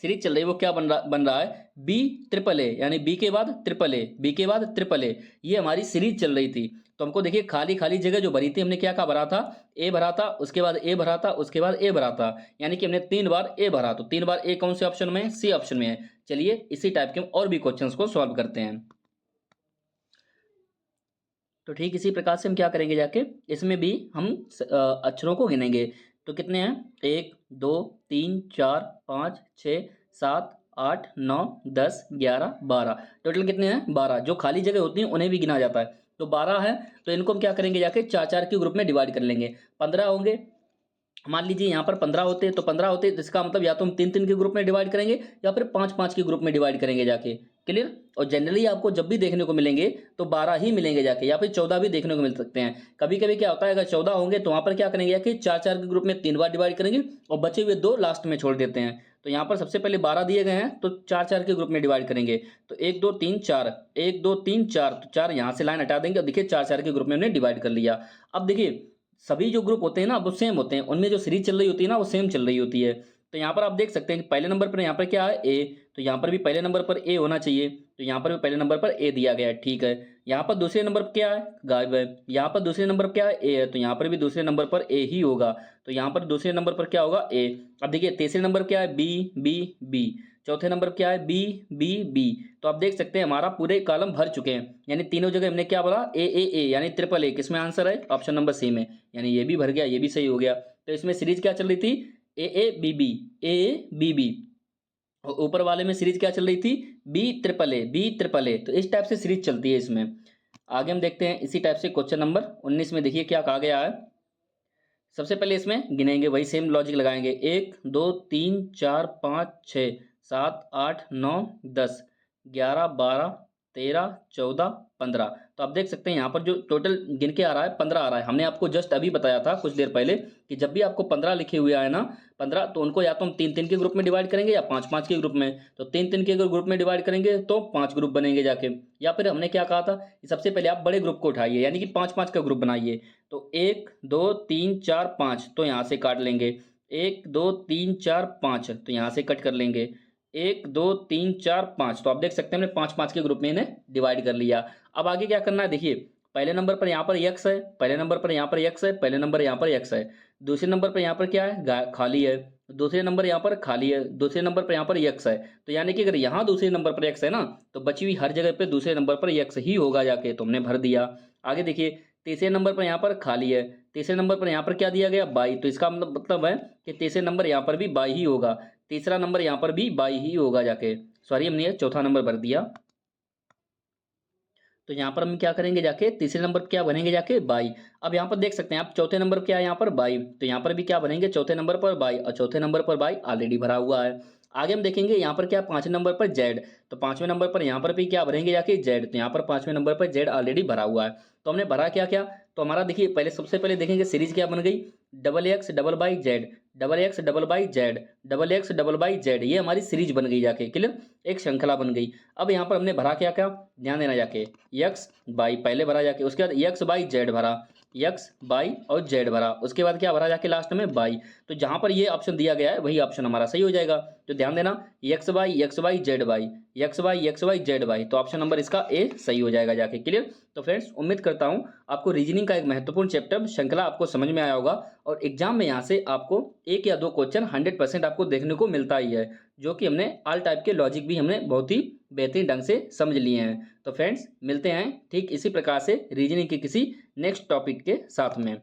सीरीज चल रही है वो क्या बन रहा है, बी ट्रिपल ए, यानी बी के बाद ट्रिपल ए, बी के बाद ट्रिपल ए। ये हमारी सीरीज चल रही थी। तो हमको देखिए खाली खाली जगह जो भरी थी, हमने क्या क्या भरा था, ए भरा था, उसके बाद ए भरा था, उसके बाद ए भरा था। यानी कि हमने 3 बार ए भरा। तो 3 बार ए कौन से ऑप्शन में है, सी ऑप्शन में है। चलिए इसी टाइप के हम और भी क्वेश्चंस को सॉल्व करते हैं। तो ठीक इसी प्रकार से हम क्या करेंगे, जाके इसमें भी हम अक्षरों को गिनेंगे। तो कितने हैं, 1 2 3 4 5 6 7 8 9 10 11 12। टोटल कितने हैं, 12। जो खाली जगह होती हैं उन्हें भी गिना जाता है। तो 12 है। तो इनको हम क्या करेंगे, जाके 4 4 के ग्रुप में डिवाइड कर लेंगे। 15 होंगे, मान लीजिए यहाँ पर 15 होते हैं, तो 15 होते हैं, इसका मतलब या तो हम 3 3 के ग्रुप में डिवाइड करेंगे या फिर 5 5 के ग्रुप में डिवाइड करेंगे जाके। क्लियर। और जनरली आपको जब भी देखने को मिलेंगे तो 12 ही मिलेंगे जाके, या फिर 14 भी देखने को मिल सकते हैं। कभी कभी क्या होता है, अगर 14 होंगे तो वहां पर क्या करेंगे, कि 4 4 के ग्रुप में 3 बार डिवाइड करेंगे और बचे हुए 2 लास्ट में छोड़ देते हैं। तो यहाँ पर सबसे पहले 12 दिए गए हैं, तो 4 4 के ग्रुप में डिवाइड करेंगे। तो 1 2 3 4, 1 2 3 4, तो 4 यहाँ से लाइन हटा देंगे और देखिए 4 4 के ग्रुप में हमने डिवाइड कर लिया। अब देखिए सभी जो ग्रुप होते हैं ना वो सेम होते हैं, उनमें जो सीरीज चल रही होती है ना वो सेम चल रही होती है। तो यहाँ पर आप देख सकते हैं कि पहले नंबर पर यहाँ पर क्या है, ए। तो यहाँ पर भी पहले नंबर पर ए होना चाहिए। तो यहाँ पर भी पहले नंबर पर ए दिया गया है, ठीक है। यहाँ पर दूसरे नंबर पर क्या है, गायब है। यहाँ पर दूसरे नंबर पर क्या है, ए है। तो यहाँ पर भी दूसरे नंबर पर ए ही होगा। तो यहाँ पर दूसरे नंबर पर क्या होगा, ए। अब देखिए तीसरे नंबर पर क्या है, बी बी बी। चौथे नंबर पर क्या है, बी बी बी। तो आप देख सकते हैं हमारा पूरे कॉलम भर चुके हैं, यानी तीनों जगह हमने क्या बोला, ए ए ए, यानी ट्रिपल ए। किसमें आंसर है, ऑप्शन नंबर सी में। यानी ये भी भर गया, ये भी सही हो गया। तो इसमें सीरीज क्या चल रही थी, A A B B, A A B B. और ऊपर वाले में सीरीज क्या चल रही थी, B triple A, B triple A. तो इस टाइप से सीरीज चलती है इसमें। आगे हम देखते हैं इसी टाइप से क्वेश्चन नंबर 19 में। देखिए क्या कहा गया है। सबसे पहले इसमें गिनेंगे, वही सेम लॉजिक लगाएंगे। 1 2 3 4 5 6 7 8 9 10 11 12 13 14 15। तो आप देख सकते हैं यहाँ पर जो टोटल गिन के आ रहा है 15 आ रहा है। हमने आपको जस्ट अभी बताया था कुछ देर पहले कि जब भी आपको 15 लिखे हुए आए ना, 15, तो उनको या तो हम 3 3 के ग्रुप में डिवाइड करेंगे या 5 5 के ग्रुप में। तो 3 3 के ग्रुप में डिवाइड करेंगे तो 5 ग्रुप बनेंगे जाके। या फिर हमने क्या कहा था कि सबसे पहले आप बड़े ग्रुप को उठाइए, यानी कि 5 5 का ग्रुप बनाइए। तो 1 2 3 4 5, तो यहाँ से काट लेंगे। 1 2 3 4 5, तो यहाँ से कट कर लेंगे। 1 2 3 4 5, तो आप देख सकते हैं हमने 5 5 के ग्रुप में इन्हें डिवाइड कर लिया। अब आगे क्या करना है, देखिए पहले नंबर पर यहाँ पर x है, पहले नंबर पर यहाँ पर x है, पहले नंबर यहाँ पर x है। दूसरे नंबर पर यहाँ पर क्या है, खाली है। दूसरे नंबर यहाँ पर खाली है। दूसरे नंबर पर यहाँ पर x है। तो यानी कि अगर यहाँ दूसरे नंबर पर x है ना, तो बची हुई हर जगह पे दूसरे नंबर पर x ही होगा जाके। तो हमने भर दिया। आगे देखिए तीसरे नंबर पर यहाँ पर खाली है। तीसरे नंबर पर यहाँ पर क्या दिया गया, 22। तो इसका मतलब है कि तीसरे नंबर यहाँ पर भी 22 ही होगा। तीसरा नंबर यहाँ पर भी 22 ही होगा जाके। सॉरी, हमने चौथा नंबर भर दिया। तो यहाँ पर हम क्या करेंगे, जाके तीसरे नंबर पर क्या बनेंगे, जाके 22। अब यहाँ पर देख सकते हैं आप चौथे नंबर पर क्या है, यहाँ पर 22। तो यहाँ पर भी क्या बनेंगे, चौथे नंबर पर 22, और चौथे नंबर पर 22 ऑलरेडी भरा हुआ है। आगे हम देखेंगे यहाँ पर क्या, 5वें नंबर पर जेड। तो 5वें नंबर पर यहाँ पर भी क्या भरेंगे, जाके जेड। तो यहाँ पर 5वें नंबर पर जेड ऑलरेडी भरा हुआ है। तो हमने भरा क्या क्या, तो हमारा देखिए पहले सबसे पहले देखेंगे सीरीज क्या बन गई, double x double by Z, double x double by Z, double x double by Z. ये हमारी सीरीज बन गई जाके। क्लियर, एक श्रृंखला बन गई। अब यहाँ पर हमने भरा क्या क्या, ध्यान देना, जाके एक्स बाई पहले भरा जाके, उसके बाद एक्स बाई जेड भरा, एक्स बाई और जेड भरा, उसके बाद क्या भरा जाके लास्ट में बाई। तो जहां पर ये ऑप्शन दिया गया है वही ऑप्शन हमारा सही हो जाएगा। तो ध्यान देना, x by Z by, x by Z by. तो ऑप्शन नंबर इसका ए सही हो जाएगा जाके। क्लियर। तो फ्रेंड्स उम्मीद करता हूं आपको रीजनिंग का एक महत्वपूर्ण चैप्टर श्रृंखला आपको समझ में आया होगा, और एग्जाम में यहाँ से आपको 1 या 2 क्वेश्चन 100% आपको देखने को मिलता ही है, जो कि हमने ऑल टाइप के लॉजिक भी हमने बहुत ही बेहतरीन ढंग से समझ लिए हैं। तो फ्रेंड्स मिलते हैं ठीक इसी प्रकार से रीजनिंग के किसी नेक्स्ट टॉपिक के साथ में।